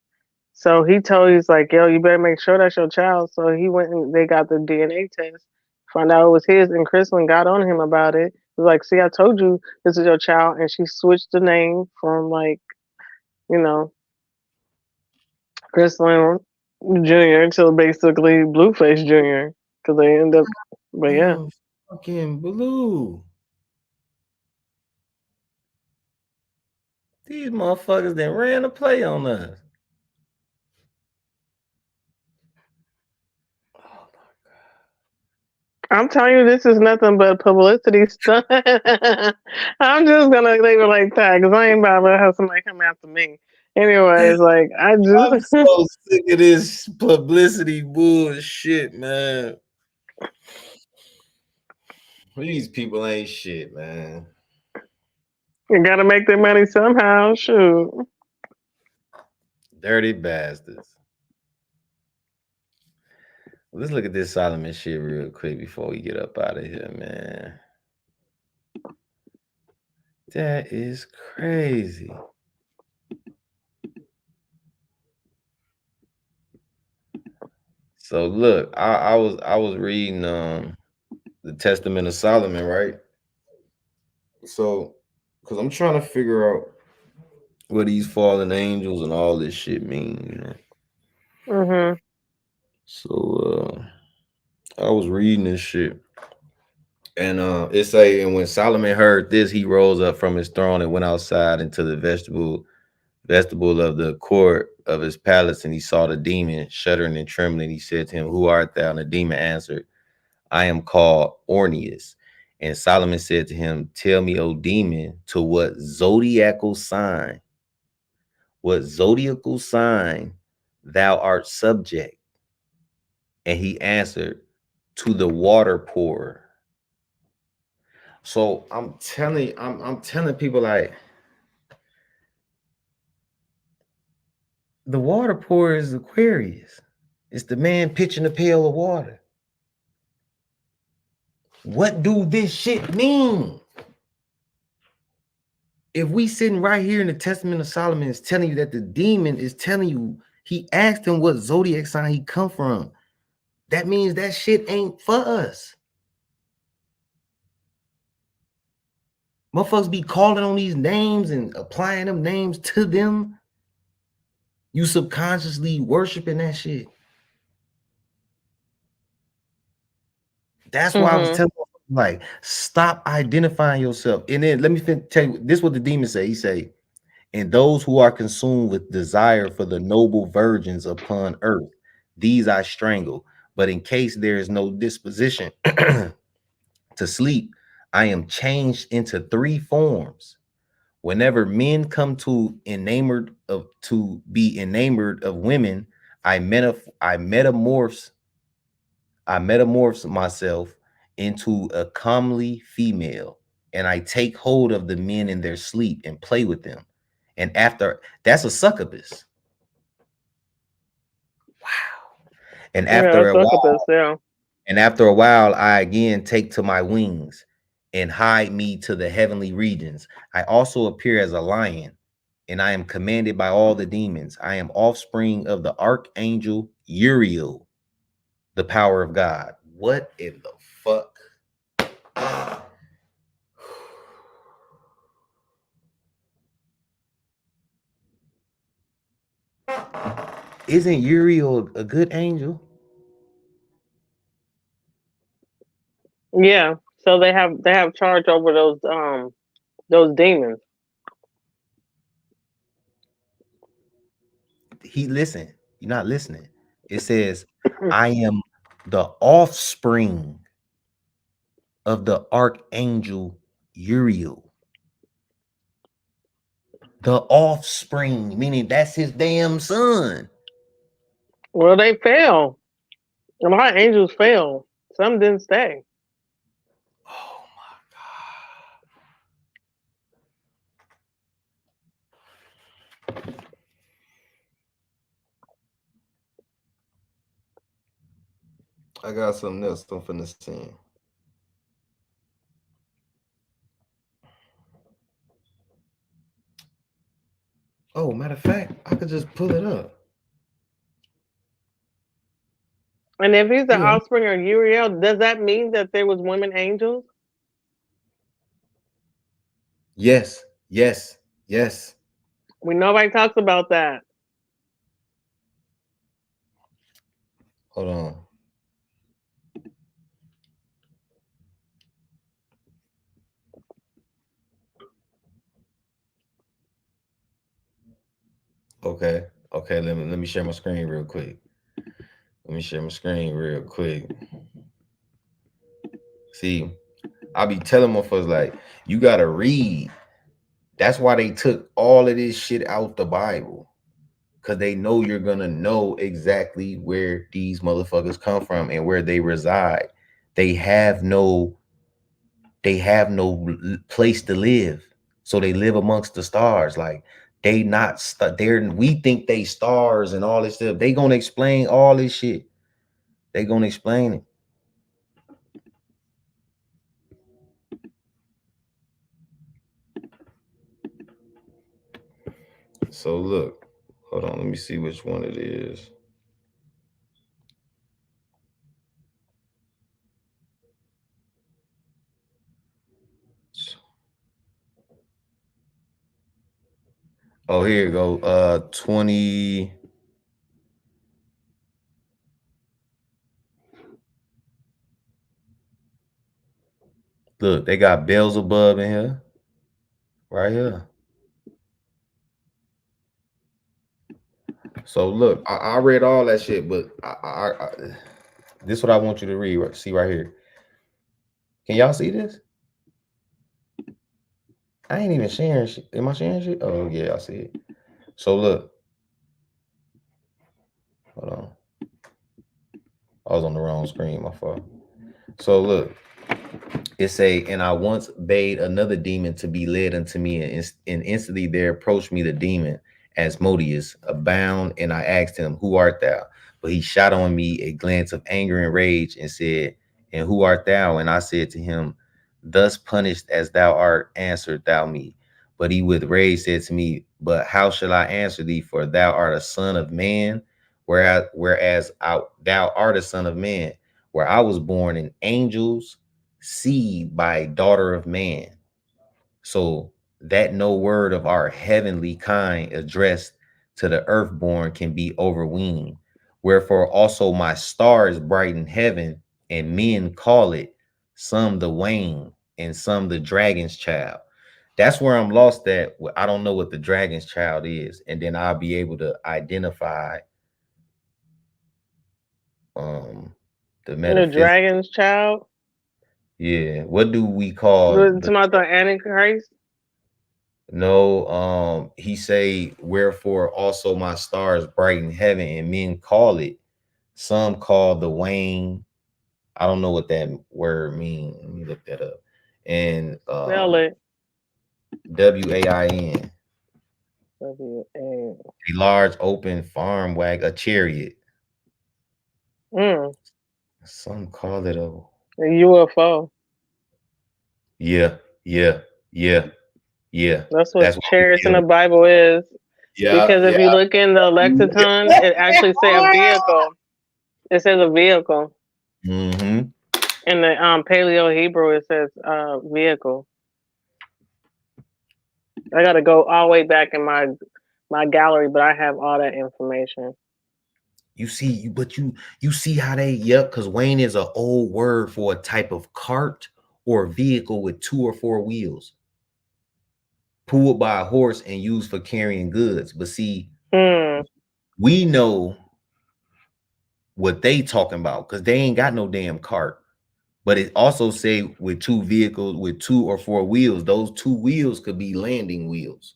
So he told he's like, yo, you better make sure that's your child. So he went and they got the DNA test, found out it was his, and Crystalline got on him about it. He was like, see, I told you this is your child, and she switched the name from like you know Crystalline Junior to basically Blueface Junior because they end up. But yeah. Damn, fucking blue. These motherfuckers that ran a play on us. I'm telling you, this is nothing but publicity stunt. I'm just gonna leave it like that because I ain't about to have somebody come after me. Anyways, like I I'm just so sick of this publicity bullshit, man. These people ain't shit, man. you gotta make their money somehow. Shoot. Dirty bastards. Let's look at this Solomon shit real quick before we get up out of here, man. That is crazy. So look, I was reading the Testament of Solomon, right? So because I'm trying to figure out what these fallen angels and all this shit mean. Mhm. So I was reading this shit. And it say, and when Solomon heard this, he rose up from his throne and went outside into the vestibule of the court of his palace, and he saw the demon shuddering and trembling. He said to him, who art thou? And the demon answered, I am called Orneus. And Solomon said to him, tell me, O demon, to what zodiacal sign thou art subject? And he answered, to the water pourer. So I'm telling people like The water pour is Aquarius. It's the man pitching a pail of water. What do this shit mean? If we sitting right here in the Testament of Solomon is telling you that the demon is telling you, he asked him what zodiac sign he come from. That means that shit ain't for us. Motherfuckers be calling on these names and applying them names to them. You subconsciously worshiping that shit. That's why I was telling you, like, stop identifying yourself. And then let me tell you, this is what the demon say. He say, and those who are consumed with desire for the noble virgins upon earth, these I strangle. But in case there is no disposition to sleep, I am changed into three forms. Whenever men come to be enamored of women, I metamorphose myself into a comely female, and I take hold of the men in their sleep and play with them. And after that's a succubus. Wow. And after a while, I again take to my wings and hide me to the heavenly regions. I also appear as a lion, and I am commanded by all the demons. I am offspring of the archangel Uriel, the power of God. What in the fuck? Isn't Uriel a good angel? Yeah. So they have charge over those demons. Listen, you're not listening. It says, I am the offspring of the archangel Uriel. The offspring, meaning that's his damn son. Well, they fell. A lot of angels fell. Some didn't stay. Oh my God. I got something else I'm finna sing. Oh, matter of fact, I could just pull it up. And if he's the offspring of Uriel, does that mean that there was women angels? Yes, yes, yes. Nobody talks about that. Hold on. Okay. Okay, let me share my screen real quick. See, I be telling motherfuckers like, you gotta read. That's why they took all of this shit out the Bible. Cause they know you're gonna know exactly where these motherfuckers come from and where they reside. They have no place to live. So they live amongst the stars. Like they not they're we think they stars and all this stuff. They gonna explain all this shit. They gonna explain it. So look, hold on, let me see which one it is. Oh, here you go. 20. Look, they got Beelzebub in here. Right here. So look, I read all that shit, but this is what I want you to read. See right here. Can y'all see this? I ain't even sharing shit. Am I sharing shit? Oh yeah, I see it. So look. Hold on. I was on the wrong screen, my fault. So look. It say, and I once bade another demon to be led unto me, and instantly there approached me the demon, Asmodeus, abound, and I asked him, Who art thou? But he shot on me a glance of anger and rage and said, And who art thou? And I said to him, Thus punished as thou art, answered thou me. But he with rage said to me, But how shall I answer thee? For thou art a son of man, thou art a son of man, where I was born in angels, seed by a daughter of man. So that no word of our heavenly kind addressed to the earthborn can be overweened. Wherefore also my stars brighten heaven, and men call it some the wane and some the dragon's child. That's where I'm lost at. I don't know what the dragon's child is, and then I'll be able to identify um the The metaphysics. dragon's child. Yeah, what do we call Talking the about the Antichrist. No, he say, wherefore also my stars brighten heaven, and men call it. Some call the wane. I don't know what that word means. Let me look that up. And Spell it. WAIN, W-A. a large open farm wag, a chariot. Mm, Some call it a a UFO. yeah, yeah, yeah, yeah. That's what That's what we chariots in deal the with. Bible is. Yeah, Because if yeah. you look in the lexicon, it actually say a vehicle. It says a vehicle. Mm-hmm. In the Paleo Hebrew, it says vehicle. I got to go all the way back in my gallery, but I have all that information. You see how they because Wayne is an old word for a type of cart or vehicle with 2 or 4 wheels, pulled by a horse and used for carrying goods. But see, Hmm. we know what they talking about because they ain't got no damn cart. But it also say with 2 vehicles with 2 or 4 wheels. Those 2 wheels could be landing wheels.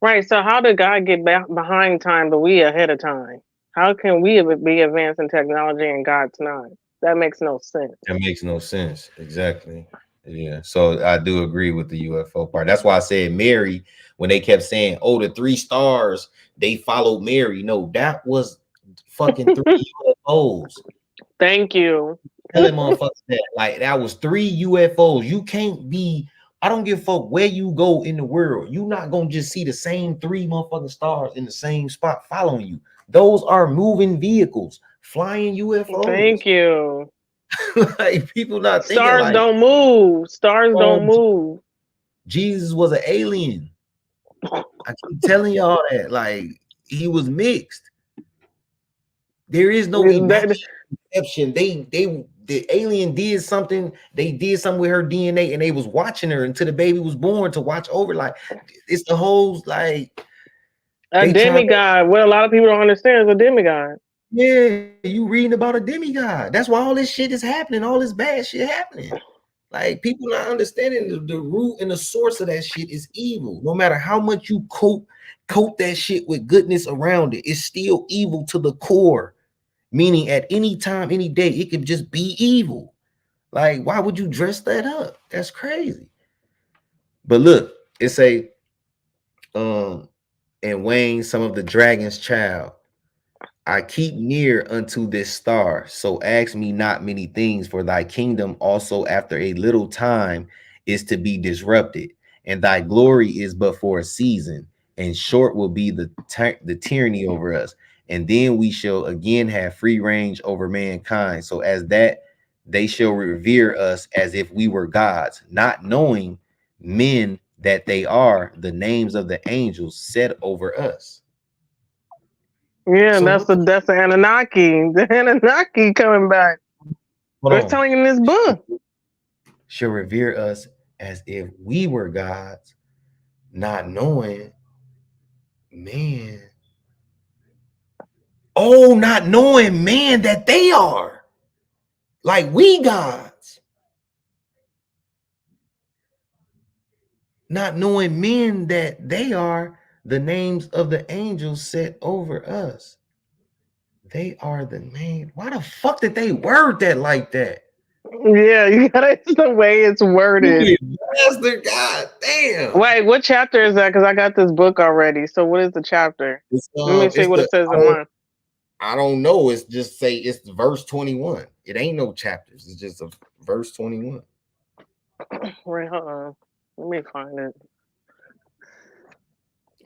Right. So how did God get behind time, but we ahead of time? How can we be advancing technology and God's not? That makes no sense. That makes no sense. Exactly. Yeah. So I do agree with the UFO part. That's why I said Mary, when they kept saying, oh, the 3 stars, they followed Mary. No, that was fucking 3 UFOs. Thank you. Tell that motherfucker that. Like, that was 3 UFOs. You can't be, I don't give a fuck where you go in the world. You not gonna just see the same 3 motherfucking stars in the same spot following you. Those are moving vehicles, flying Thank UFOs. you. Like, people not thinking Stars like, don't move. Stars don't um, move. Jesus was an alien. I keep telling y'all that. Like, he was mixed. There is no That, exception. The alien did something. They did something with her DNA, and they was watching her until the baby was born to watch over. Like, it's the whole like a they trying to. demigod. What a lot of people don't understand is a demigod. Yeah, you reading about a demigod. That's why all this shit is happening. All this bad shit happening. Like, people not understanding the root and the source of that shit is evil. No matter how much you coat that shit with goodness around it, it's still evil to the core. Meaning, at any time, any day, it could just be evil. Like, why would you dress that up? That's crazy. But look, it's a and Wayne, some of the dragon's child. I keep near unto this star, so ask me not many things, for thy kingdom also after a little time is to be disrupted, and thy glory is but for a season, and short will be the tyranny over us, and then we shall again have free range over mankind, so as that they shall revere us as if we were gods, not knowing men that they are the names of the angels set over us. Yeah, So what the that's the Anunnaki. The Anunnaki coming back. hold It's on? telling you in this book. Shall revere us as if we were gods, not knowing man. Oh, not knowing man that they are like we gods, not knowing men that they are the names of the angels set over us. They are the name. Why the fuck did they word that like that? Yeah, you gotta. It's the way it's worded. You bastard! God damn! Wait, what chapter is that? Because I got this book already. So what is the chapter? Let me see It's what the it says in mine. I don't know. It's just say it's verse 21. It ain't no chapters. It's just a verse 21. Wait, hold on. Let me find it.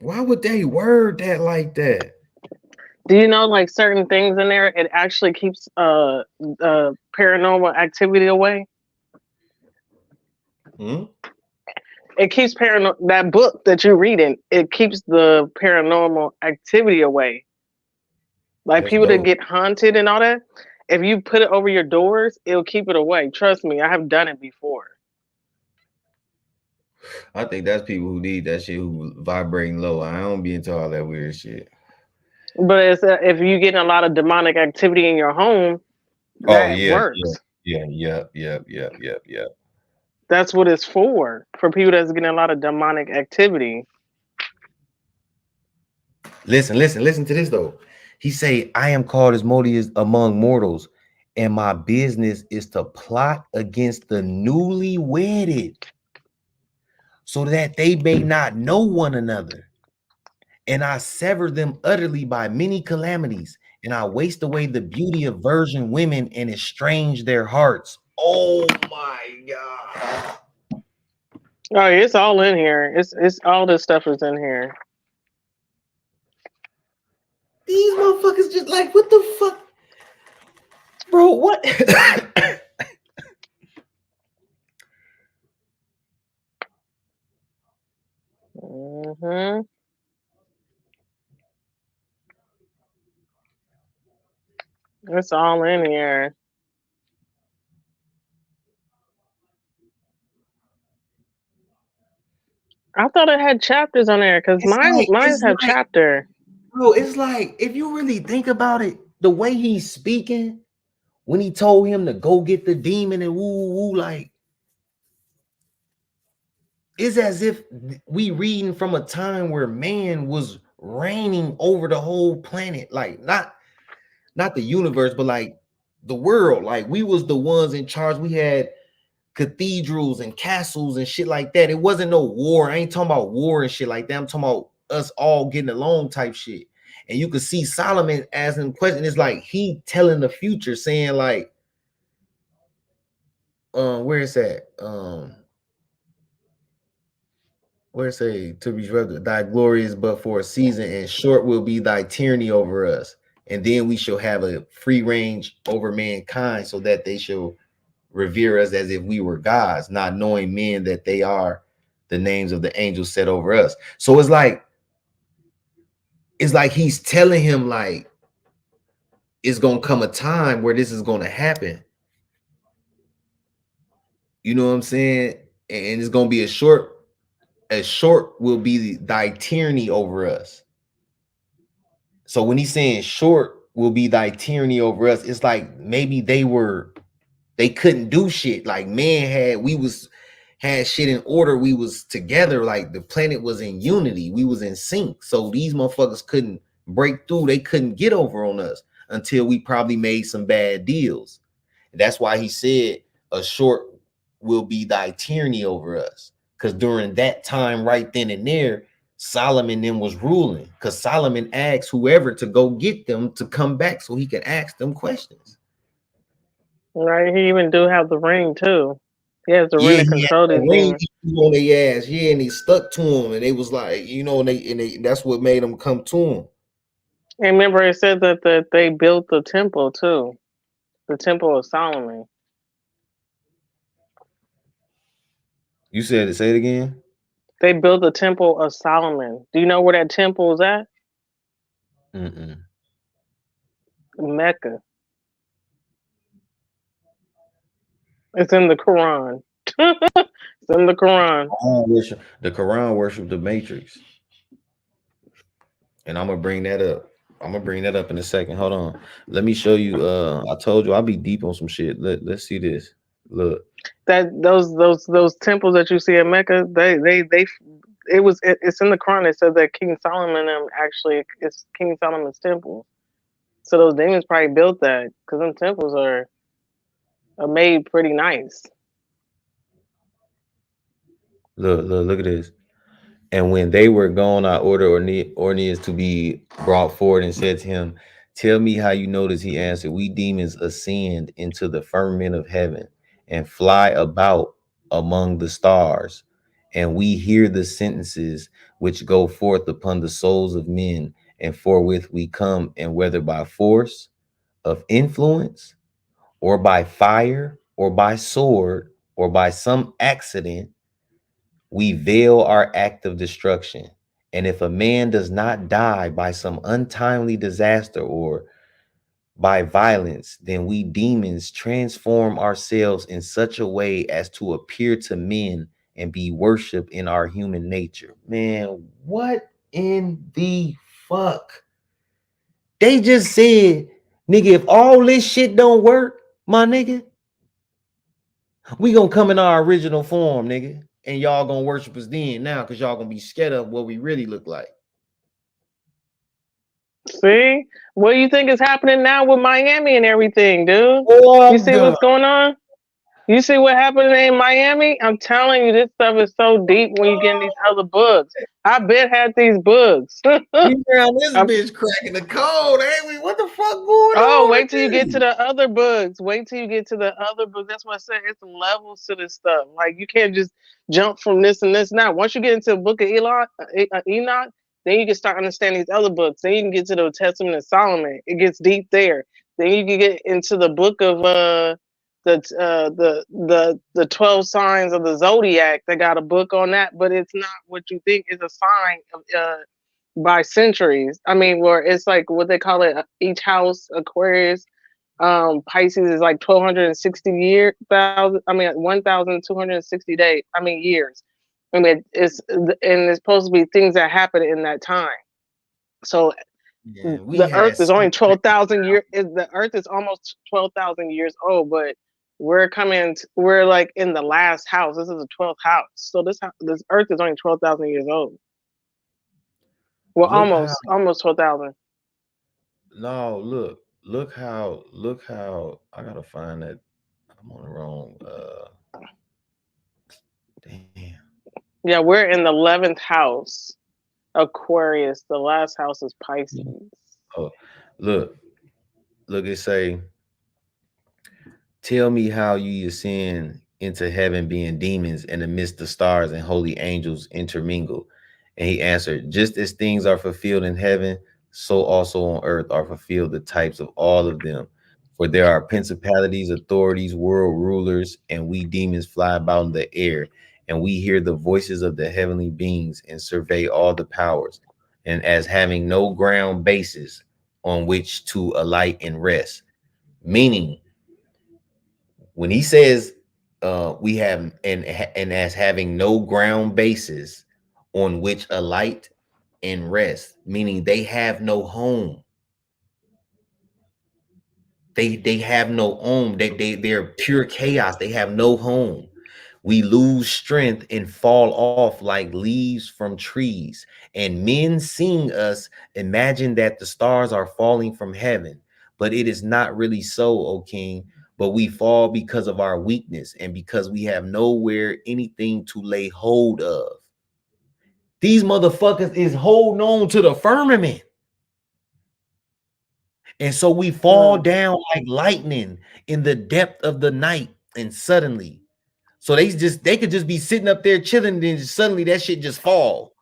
Why would they word that like that? Do you know like certain things in there? It actually keeps paranormal activity away. Hmm? It keeps that book that you're reading. It keeps the paranormal activity away. Like That's people that dope. get haunted and all that. If you put it over your doors, it'll keep it away. Trust me, I have done it before. I think that's people who need that shit who vibrating low. I don't be into all that weird shit. But it's if you get a lot of demonic activity in your home, Oh that yeah, yeah, works. yeah, yeah. That's what it's for people that's getting a lot of demonic activity. Listen to this though. He say, I am called as Modius among mortals, and my business is to plot against the newly wedded, so that they may not know one another. And I sever them utterly by many calamities, and I waste away the beauty of virgin women and estrange their hearts. Oh my God. Oh, it's all in here. It's all this stuff is in here. These motherfuckers just like, what the fuck? Bro, what? Hmm. It's all in here. I thought it had chapters on there because mine It's have like, chapter. bro, it's like, if you really think about it, the way he's speaking, when he told him to go get the demon and woo woo, like, it's as if we reading from a time where man was reigning over the whole planet, like not the universe, but like the world. Like we was the ones in charge. We had cathedrals and castles and shit like that. It wasn't no war. I ain't talking about war and shit like that. I'm talking about us all getting along type shit. And you could see Solomon asking questions. It's like he telling the future, saying like, where is that? Where say to be disrupted, thy glory is but for a season, and short will be thy tyranny over us. And then we shall have a free range over mankind, so that they shall revere us as if we were gods, not knowing men that they are the names of the angels set over us. So it's like he's telling him like it's gonna come a time where this is gonna happen. You know what I'm saying? And it's gonna be a short will be thy tyranny over us. So when he's saying short will be thy tyranny over us, it's like maybe they couldn't do shit. Like man had shit in order. We was together, like the planet was in unity, we was in sync. So these motherfuckers couldn't break through, they couldn't get over on us until we probably made some bad deals. That's why he said a short will be thy tyranny over us. Because during that time, right then and there, Solomon then was ruling. Because Solomon asked whoever to go get them to come back so he could ask them questions. Right? He even do have the ring too. He has the ring Yeah, to he had control that these ring demons. on their ass. Yeah, and they stuck to him, and they was like, you know, and they that's what made them come to him. And remember, it said that they built the temple too, the temple of Solomon. You said it. Say it again. They built the temple of Solomon. Do you know where that temple is at? Mm-mm. Mecca. It's in the Quran. It's in the Quran. The Quran worship the Matrix, and I'm gonna bring that up. I'm gonna bring that up in a second. Hold on. Let me show you. I told you I'll be deep on some shit. Let's see this. Look. That those temples that you see in Mecca, it's in the Quran. It says that King Solomon actually it's King Solomon's temple. So those demons probably built that because them temples are are made pretty nice. Look at this. And when they were gone, I ordered Orneas to be brought forward and said to him, "Tell me how you know this." He answered, "We demons ascend into the firmament of heaven and fly about among the stars, and we hear the sentences which go forth upon the souls of men, and forthwith we come, and whether by force of influence, or by fire, or by sword, or by some accident, we veil our act of destruction. And if a man does not die by some untimely disaster or by violence, then we demons transform ourselves in such a way as to appear to men and be worshiped in our human nature." Man, what in the fuck? They just said, nigga, if all this shit don't work, my nigga, we gonna come in our original form, nigga. And y'all gonna worship us then now because y'all gonna be scared of what we really look like. See, what do you think is happening now with Miami and everything, dude? You What see the? what's going on? You see what happened in Miami? I'm telling you, this stuff is so deep when you get in these other books. I been had these books. We found this I'm bitch cracking the code, ain't we? What the fuck going Oh, on wait till you get to today? the other books. Wait till you get to the other books. That's why I said it's levels to this stuff. Like you can't just jump from this and this. Now, once you get into the book of Enoch, then you can start understanding these other books. Then you can get to the Testament of Solomon. It gets deep there. Then you can get into the book of the 12 signs of the zodiac. They got a book on that, but it's not what you think is a sign of by centuries. I mean, where it's like what they call it, each house Aquarius, Pisces is like 1,260 days. I mean years. I mean it's supposed to be things that happen in that time. So Yeah, we the had Earth is only six. 12,000 years. The Earth is almost 12,000 years old, but we're like in the last house. This is the 12th house. So this Earth is only 12,000 years old. Well, Look how almost 12,000. no look how I gotta find that. I'm on the wrong damn. Yeah, we're in the 11th house, Aquarius. The last house is Pisces. Oh, look, it say, "Tell me how you ascend into heaven, being demons, and amidst the stars and holy angels intermingle." And he answered, "Just as things are fulfilled in heaven, so also on earth are fulfilled the types of all of them. For there are principalities, authorities, world rulers, and we demons fly about in the air, and we hear the voices of the heavenly beings and survey all the powers, and as having no ground basis on which to alight and rest." Meaning, when he says we have and as having no ground basis on which alight and rest, meaning they have no home. They have no home. They're pure chaos. They have no home. We lose strength and fall off like leaves from trees. And men seeing us imagine that the stars are falling from heaven. But it is not really so, O king. But we fall because of our weakness and because we have nowhere anything to lay hold of. These motherfuckers is holding on to the firmament. And so we fall Mm. down like lightning in the depth of the night and suddenly. So they could just be sitting up there chilling, and then suddenly that shit just fall.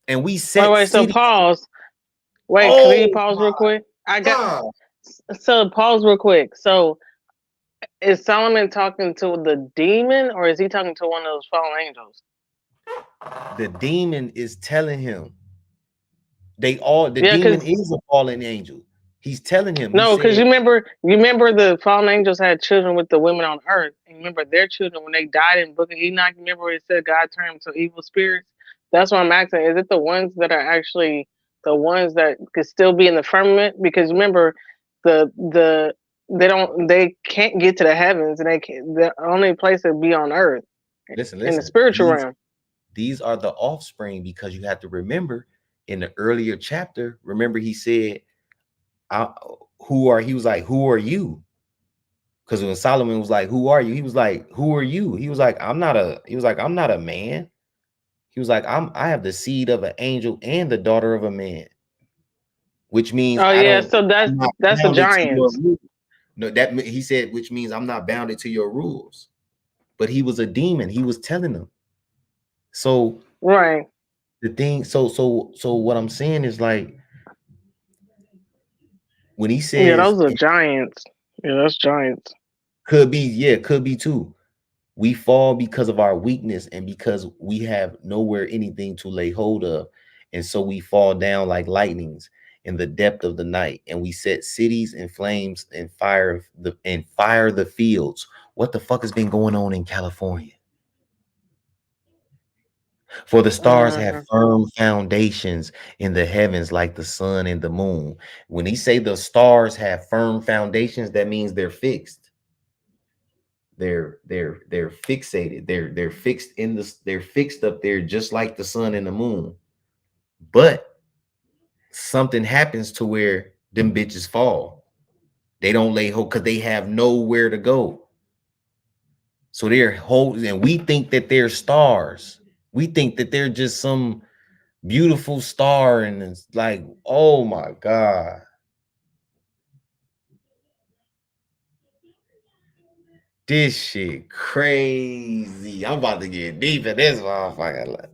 And we set Wait. So cities. pause. Wait, can you Oh pause real quick? I got God. so pause real quick. So is Solomon talking to the demon, or is he talking to one of those fallen angels? The demon is telling him the Yeah, demon because is a fallen angel. He's telling him, he no, because said, you remember the fallen angels had children with the women on earth. And you remember their children when they died in the Book of Enoch. Remember where it said God turned them to evil spirits. That's what I'm asking. Is it the ones that are actually the ones that could still be in the firmament? Because remember, the they can't get to the heavens, and the only place to be on earth listen, in the listen, spiritual these realm. these are the offspring, because you have to remember in the earlier chapter, remember he said, I, who are he was like, who are you? Because when Solomon was like, "Who are you?" He was like, "Who are you?" He was like, "I'm not a." He was like, "I'm not a man." He was like, I have the seed of an angel and the daughter of a man, which means Oh I yeah, don't. so I'm not that's the bounded to your giants. rules. No, he said, which means I'm not bounded to your rules. But he was a demon. He was telling them. So Right. the thing, so what I'm saying is like when he Yeah, says those are it giants. Yeah, that's giants. could be, yeah, could be too. We fall because of our weakness and because we have nowhere anything to lay hold of. And so we fall down like lightnings in the depth of the night, and we set cities in flames and fire the fields. What the fuck has been going on in California? For the stars have Mhm. firm foundations in the heavens like the sun and the moon. When he say the stars have firm foundations, that means they're fixed. They're fixated. They're fixed in the they're fixed up there just like the sun and the moon. But something happens to where them bitches fall. They don't lay hold because they have nowhere to go. So they're holding, and we think that they're stars. We think that they're just some beautiful star, and it's like, oh my god, this shit crazy. I'm about to get deep in this motherfucker.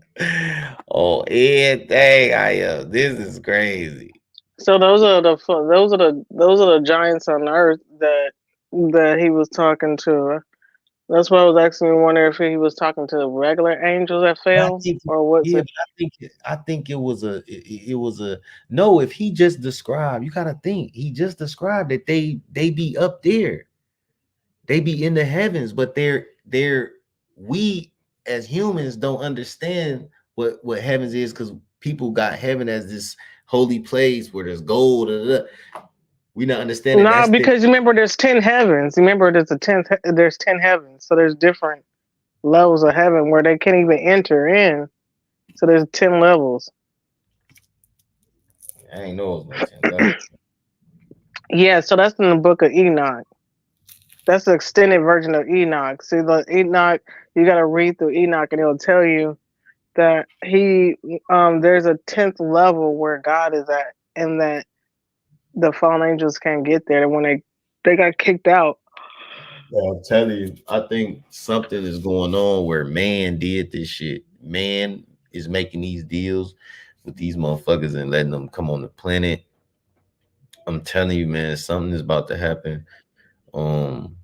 Oh, everything I am. This is crazy. So those are the giants on earth that he was talking to. That's why I was actually wondering if he was talking to the regular angels that But I fell, think, or what's yeah, it? but I think it was a no. If he just described, you gotta think. He just described that they be up there, they be in the heavens, but they're we as humans don't understand what heavens is because people got heaven as this holy place where there's gold. We not understanding Nah, that's the because remember there's 10 heavens. Remember there's 10 heavens. So there's different levels of heaven where they can't even enter in. So there's 10 levels. I ain't know it was no 10 levels. Yeah, so that's in the book of Enoch. That's the extended version of Enoch. See, the Enoch, you got to read through Enoch, and it'll tell you that there's a 10th level where God is at, and that the fallen angels can't get there. When they got kicked out. Well, I'm telling you, I think something is going on where man did this shit. Man is making these deals with these motherfuckers and letting them come on the planet. I'm telling you, man, something is about to happen. Um,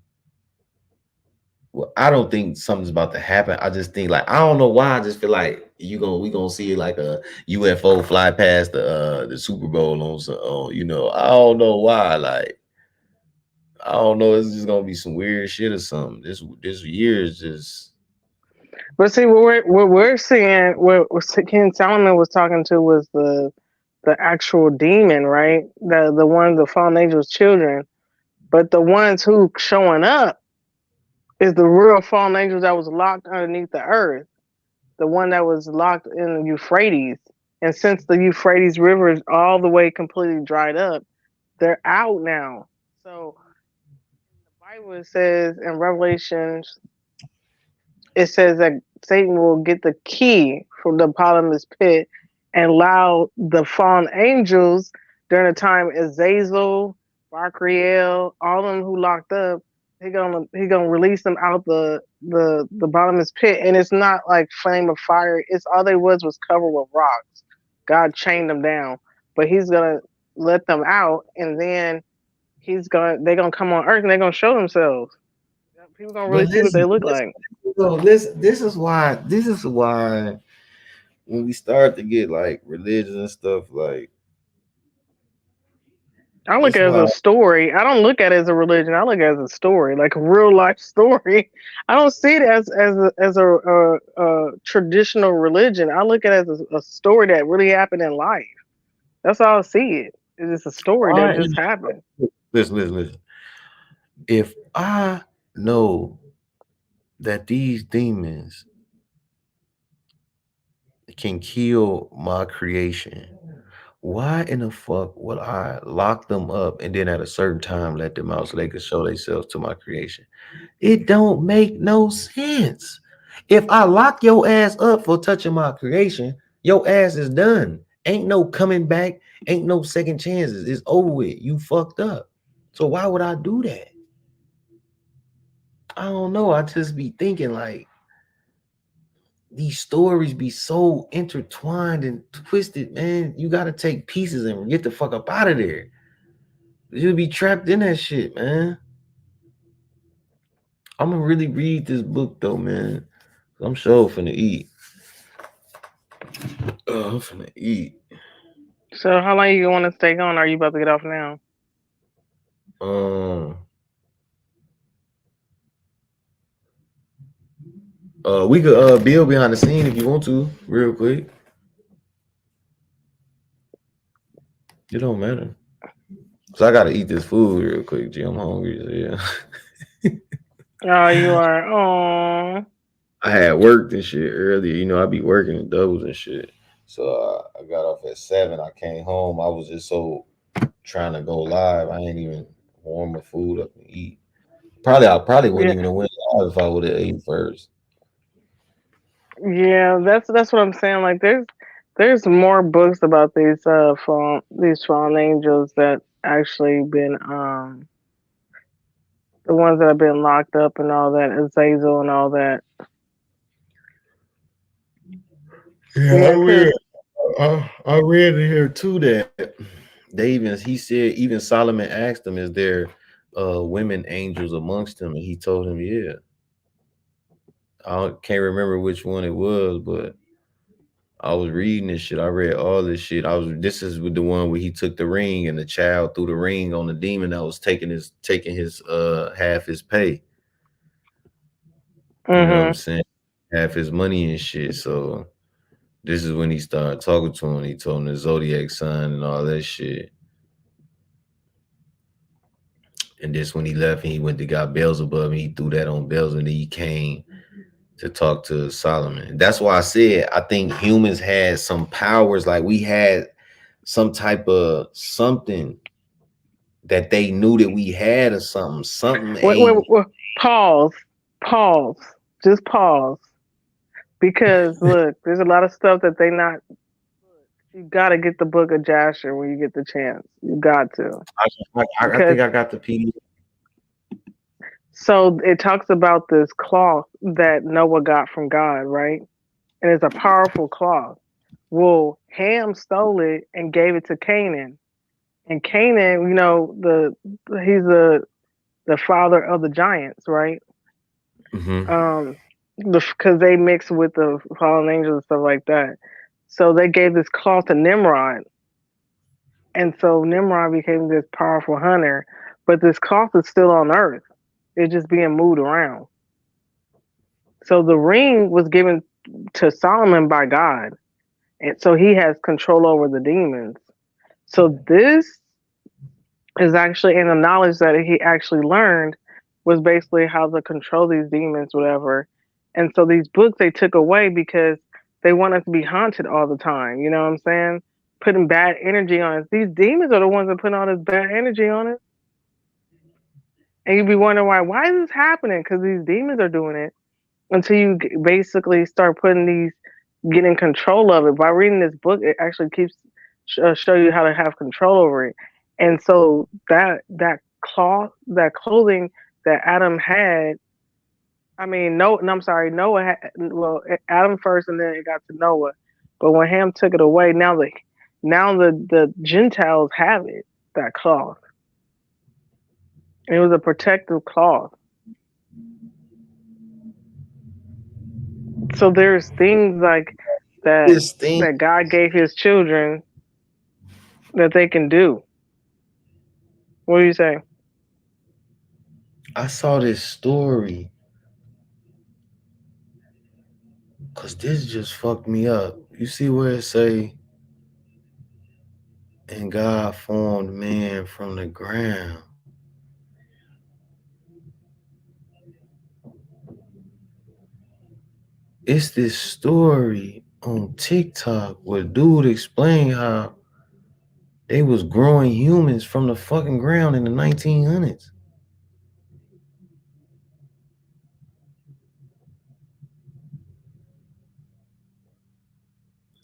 well, I don't think something's about to happen. I just think like I don't know why. I just feel like we gonna see like a UFO fly past the Super Bowl on some. I don't know why. Like I don't know. It's just gonna be some weird shit or something. This year is just. But see, what we're seeing, what King Solomon was talking to was the actual demon, right? The one, the fallen angels' children. But the ones who showing up is the real fallen angels that was locked underneath the earth, the one that was locked in the Euphrates. And since the Euphrates River is all the way completely dried up, they're out now. So in the Bible it says in Revelation, it says that Satan will get the key from the bottomless pit and allow the fallen angels during the time Azazel, Barcriel, all of them who locked up, he gonna release them out the bottomless pit, and it's not like flame of fire. It's all they was covered with rocks. God chained them down, but he's gonna let them out, and then they're gonna come on earth and they're gonna show themselves. People gonna But really see what they listen, look listen, like. so this is why when we start to get like religion and stuff, like I look this is at it why as a story. I don't look at it as a religion. I look at it as a story, like a real life story. I don't see it as a traditional religion. I look at it as a story that really happened in life. That's how I see it. It's just a story that why just happened. listen. If I know that these demons can kill my creation, Why in the fuck would I lock them up and then at a certain time let them out so they could show themselves to my creation? It don't make no sense. If I lock your ass up for touching my creation, your ass is done. Ain't no coming back. Ain't no second chances. It's over with. You fucked up. So why would I do that? I don't know. I just be thinking like these stories be so intertwined and twisted, man. You gotta take pieces and get the fuck up out of there. You'll be trapped in that shit, man. I'm gonna really read this book though, man. I'm sure finna eat. I'm finna eat. So how long you want to stay on? Are you about to get off now? Um, we could build behind the scene if you want to, real quick. It don't matter. So I gotta eat this food real quick, G. I'm hungry. So yeah. Oh, you are. Oh, I had worked and shit earlier. You know, I be working in doubles and shit. So I got off at 7. I came home. I was just so trying to go live. I ain't even warm my food up and eat. I probably wouldn't yeah, even have went live if I would have ate first. yeah. That's what I'm saying. Like, there's more books about these fallen angels that actually been the ones that have been locked up and all that, Azazel and all that. Yeah, Yeah, cause I read in here too that he said even Solomon asked him, "Is there women angels amongst them?" And he told him, "Yeah." Can't remember which one it was, but I was reading this shit. I read all this shit. This is with the one where he took the ring and the child threw the ring on the demon that was taking his half his pay. You know what I'm mhm. saying? Half his money and shit. So this is when he started talking to him. He told him the zodiac sign and all that shit. And this when he left and he went to got Beelzebub and he threw that on Beelzebub and then he came to talk to Solomon. That's why I said I think humans had some powers, like we had some type of something that they knew that we had or something. Something ain't Wait. Pause. Pause. Just pause. Because look, there's a lot of stuff that they not. You got to get the book of Jasher when you get the chance. You got to I because think I got the PD. so it talks about this cloth that Noah got from God, right? And it's a powerful cloth. Well, Ham stole it and gave it to Canaan, and Canaan, he's the father of the giants, right? Mm-hmm. Um, because they mix with the fallen angels and stuff like that. So they gave this cloth to Nimrod, and so Nimrod became this powerful hunter. But this cloth is still on Earth; it's just being moved around. So the ring was given to Solomon by God, and so he has control over the demons. So this is actually in the knowledge that he actually learned was basically how to control these demons, whatever. And so these books they took away because they want us to be haunted all the time. You know what I'm saying? Putting bad energy on us. These demons are the ones that put all this bad energy on us. And you'd be wondering why is this happening? Because these demons are doing it until you basically start putting getting control of it. By reading this book, it actually keeps show you how to have control over it. And so that clothing that Adam had, I mean, no, I'm sorry, Noah had, well, Adam first, and then it got to Noah. But when Ham took it away, now the Gentiles have it, that cloth. It was a protective cloth. So there's things like that This thing, that God gave his children that they can do. What do you say? I saw this story because this just fucked me up. You see where it say, and God formed man from the ground. It's this story on TikTok where dude explain how They was growing humans from the fucking ground in the 1900s.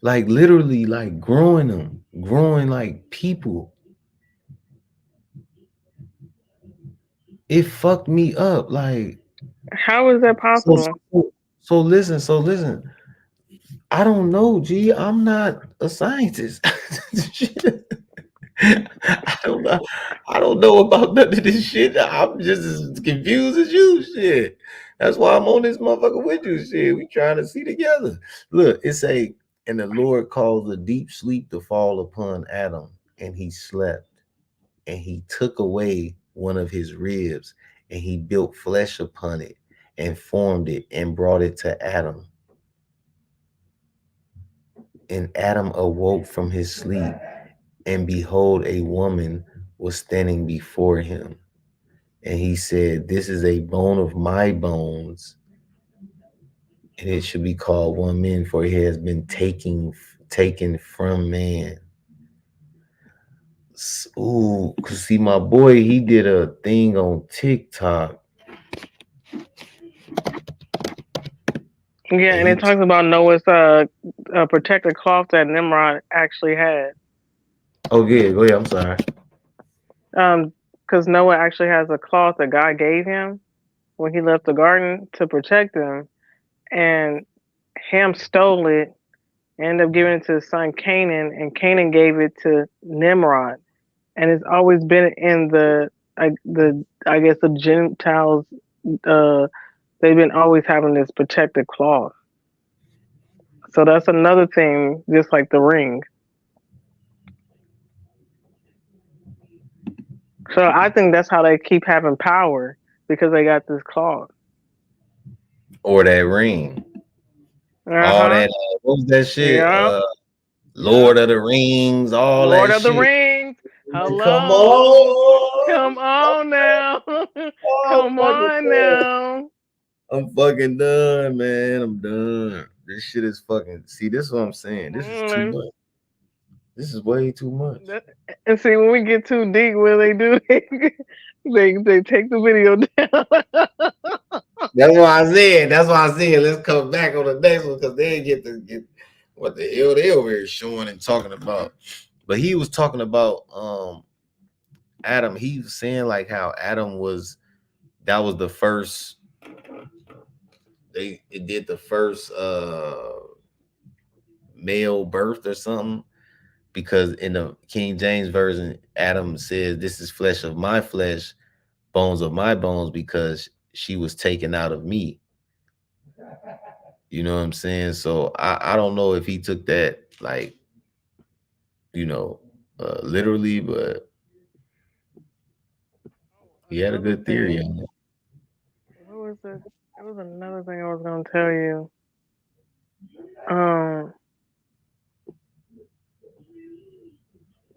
Like literally, like growing them, growing like people. It fucked me up. Like How is that so, possible? so listen. I don't know, G. I'm not a scientist. I don't know. I don't know about none of this shit. I'm just as confused as you. Shit. That's why I'm on this motherfucker with you. Shit. We trying to see together. Look, it's a and the Lord caused a deep sleep to fall upon Adam, and he slept, and he took away one of his ribs, and he built flesh upon it, and formed it, and brought it to Adam. And Adam awoke from his sleep, and behold, a woman was standing before him. And he said, "This is a bone of my bones, and it should be called one man, for it has been taken from man." Ooh, cause see, my boy, he did a thing on TikTok, Yeah, and and it talks about Noah's protective cloth that Nimrod actually had. oh yeah, go ahead. I'm sorry. Because Noah actually has a cloth that God gave him when he left the garden to protect him, and Ham stole it, ended up giving it to his son Canaan, and Canaan gave it to Nimrod, and it's always been in the I guess the Gentiles. Uh, they've been always having this protective cloth. So that's another thing, just like the ring. So I think that's how they keep having power because they got this cloth. Or that ring. Uh All huh. that what was that shit? Yep. Lord Yep. of the Rings, all Lord that of the shit. Rings. Like, come Hello. on. Come on now. I'm Come fucking on done. now. I'm fucking done, man. I'm done. This shit is fucking. See, this is what I'm saying. This is too Mm, much. This is way too much. that- And see, when we get too deep, what they do, they take the video down. That's why I said. That's why I said. Let's come back on the next one because they get to get what the hell they over here showing and talking about. But he was talking about Adam. He was saying like how Adam was. That was the first. They it did the first male birth or something, because in the King James version, Adam says, "This is flesh of my flesh, bones of my bones," because she was taken out of me. You know what I'm saying? So I don't know if he took that like, you know, literally, but he had a Another good theory thing, on it. what was it? It was another thing I was gonna tell you. Um,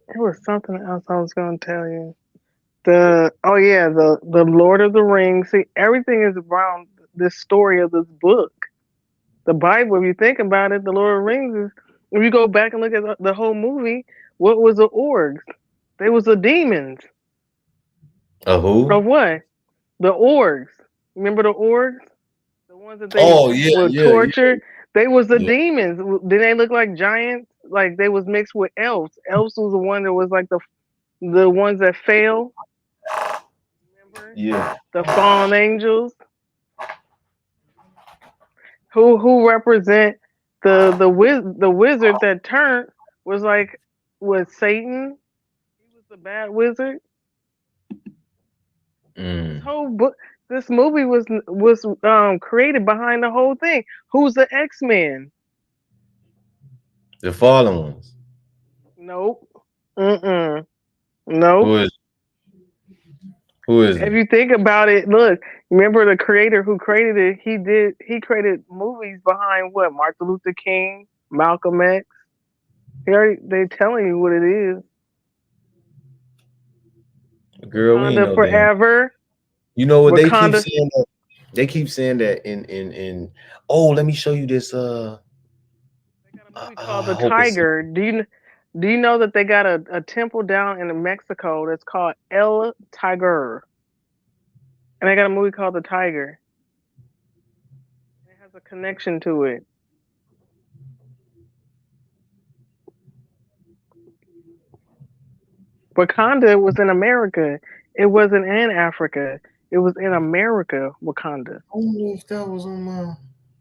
it was something else I was gonna tell you. The Lord of the Rings. See, everything is around this story of this book. The Bible, if you think about it, the Lord of the Rings is. If you go back and look at the whole movie, what was the orcs? They was the demons A who? of what? The orcs. Remember the orcs? The ones that they Oh yeah, would yeah, yeah, torture. They was the yeah. demons. Did they look like giants? Like they was mixed with elves. Elves was the one that was like the ones that fell. Remember Yeah. the fallen angels who represent the wizard that turned was like was Satan. He was the bad wizard. This Mm. whole book, this movie was created behind the whole thing. Who's the X Men? The fallen ones. Nope. Mm-mm. Who Nope. is who is If it? you think about it, look, remember the creator who created it, he created movies behind what? Martin Luther King, Malcolm X. They telling you what it is. Girl, we ain't Wakanda no damn. forever. You know what they keep Wakanda, saying that? They keep saying that in oh, let me show you this they got a movie called The I hope it's Tiger. Do you know that they got a temple down in Mexico that's called El Tiger? And they got a movie called The Tiger. It has a connection to it. Wakanda was in America. It wasn't in Africa. It was in America, Wakanda. I wonder if that was on my.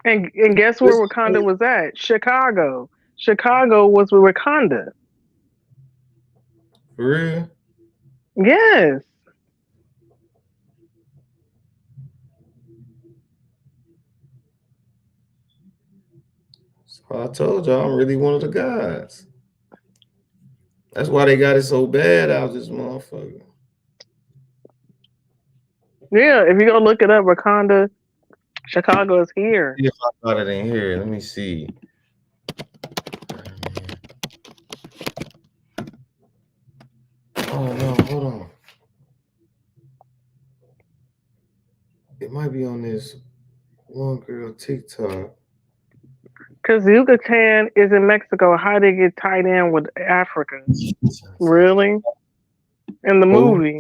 And guess where Wakanda was at? Chicago. Chicago was with Wakanda. For real? Yes. So I told y'all I'm really one of the guys. That's why they got it so bad out this motherfucker. Yeah, if you go look it up, Wakanda, Chicago is here. See if I got it in here. Let me see. Oh no, hold on. It might be on this one girl TikTok. Because Yucatan is in Mexico. How they get tied in with Africa? Really? In the Who? movie,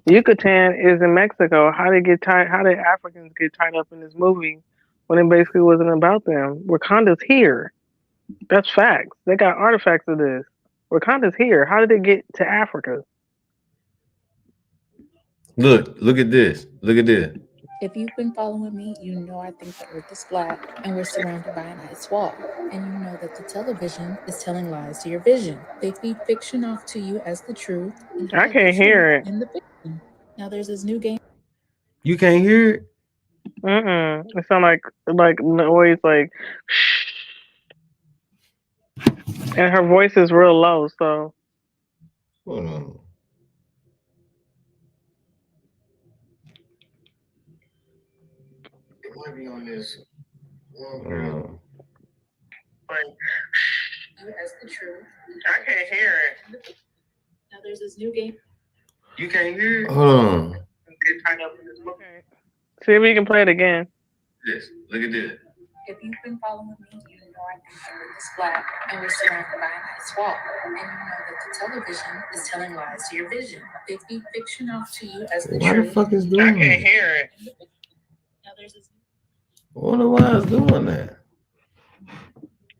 Yucatan is in Mexico. How they get tied? How did Africans get tied up in this movie when it basically wasn't about them? Wakanda's here. That's facts. They got artifacts of this. Wakanda's here. How did it get to Africa? Look at this. Look at this. If you've been following me, you know I think the earth is flat and we're surrounded by an ice wall. And you know that the television is telling lies to your vision. They feed fiction off to you as the truth and I hide the can't hear truth it. in the fiction. Now there's this new game. You can't hear it? It sounds like noise, like shh. And her voice is real low, so Hold on. It might be on this one girl. You as the truth. I can't hear it. Now there's this new game. You can't hear it? Hold on. Get tied up in this movie. Okay. See if you can play it again. This. Look at this. If you've been following me, you know I think the earth is flat and we're surrounded by an ice wall. And you know that the television is telling lies to your vision. They feed fiction off to you as the Why truth. the fuck is doing I can't hear it. Now there's this. I wonder why it's doing that.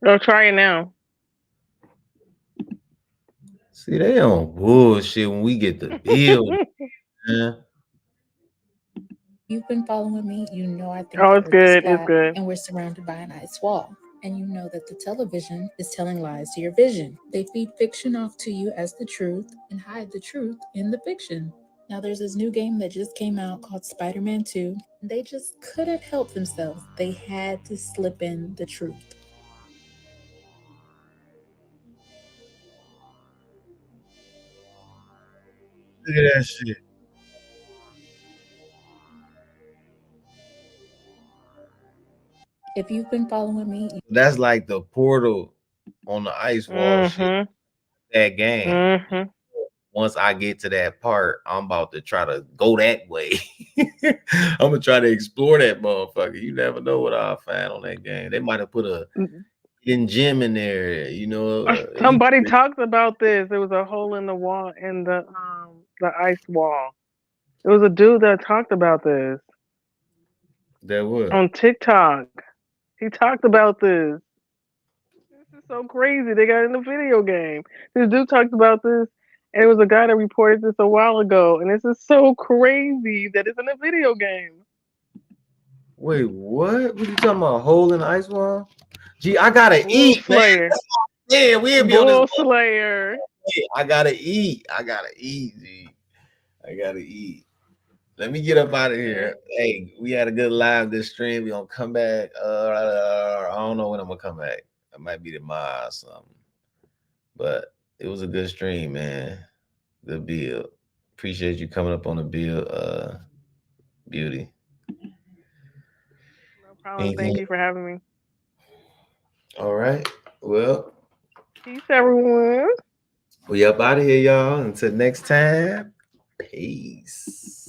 Go try it now. See, they on bullshit when we get the bill, man. You've been following me, you know I think Oh, the it's earth good. is It's flat good. and we're surrounded by an ice wall. And you know that the television is telling lies to your vision. They feed fiction off to you as the truth and hide the truth in the fiction. Now there's this new game that just came out called Spider-Man 2. And they just couldn't help themselves. They had to slip in the truth. Look at that shit. If you've been following me, That's like the portal on the ice wall shit. That game. Once I get to that part, I'm about to try to go that way. I'm gonna try to explore that motherfucker. You never know what I'll find on that game. They might have put a hidden gem in there, you know. Somebody talked about this. There was a hole in the wall in the ice wall. It was a dude that talked about this That what? on TikTok. He talked about this. This is so crazy. They got it in the video game. This dude talked about this, and it was a guy that reported this a while ago. And this is so crazy that it's in a video game. Wait, what? What you talking about? Hole in the ice wall? Gee, I gotta Bull eat, Slayer. man. Yeah, we'll be Bull on this. Slayer. I gotta eat. I gotta eat, G. I gotta eat. Let me get up out of here. Hey, we had a good live this stream. We gonna come back. I don't know when I'm gonna come back. It might be tomorrow or something. But it was a good stream, man. Good build. Appreciate you coming up on the build, Beauty. No problem. Thank you for having me. All right. Well, peace, everyone. We up out of here, y'all. Until next time. Peace.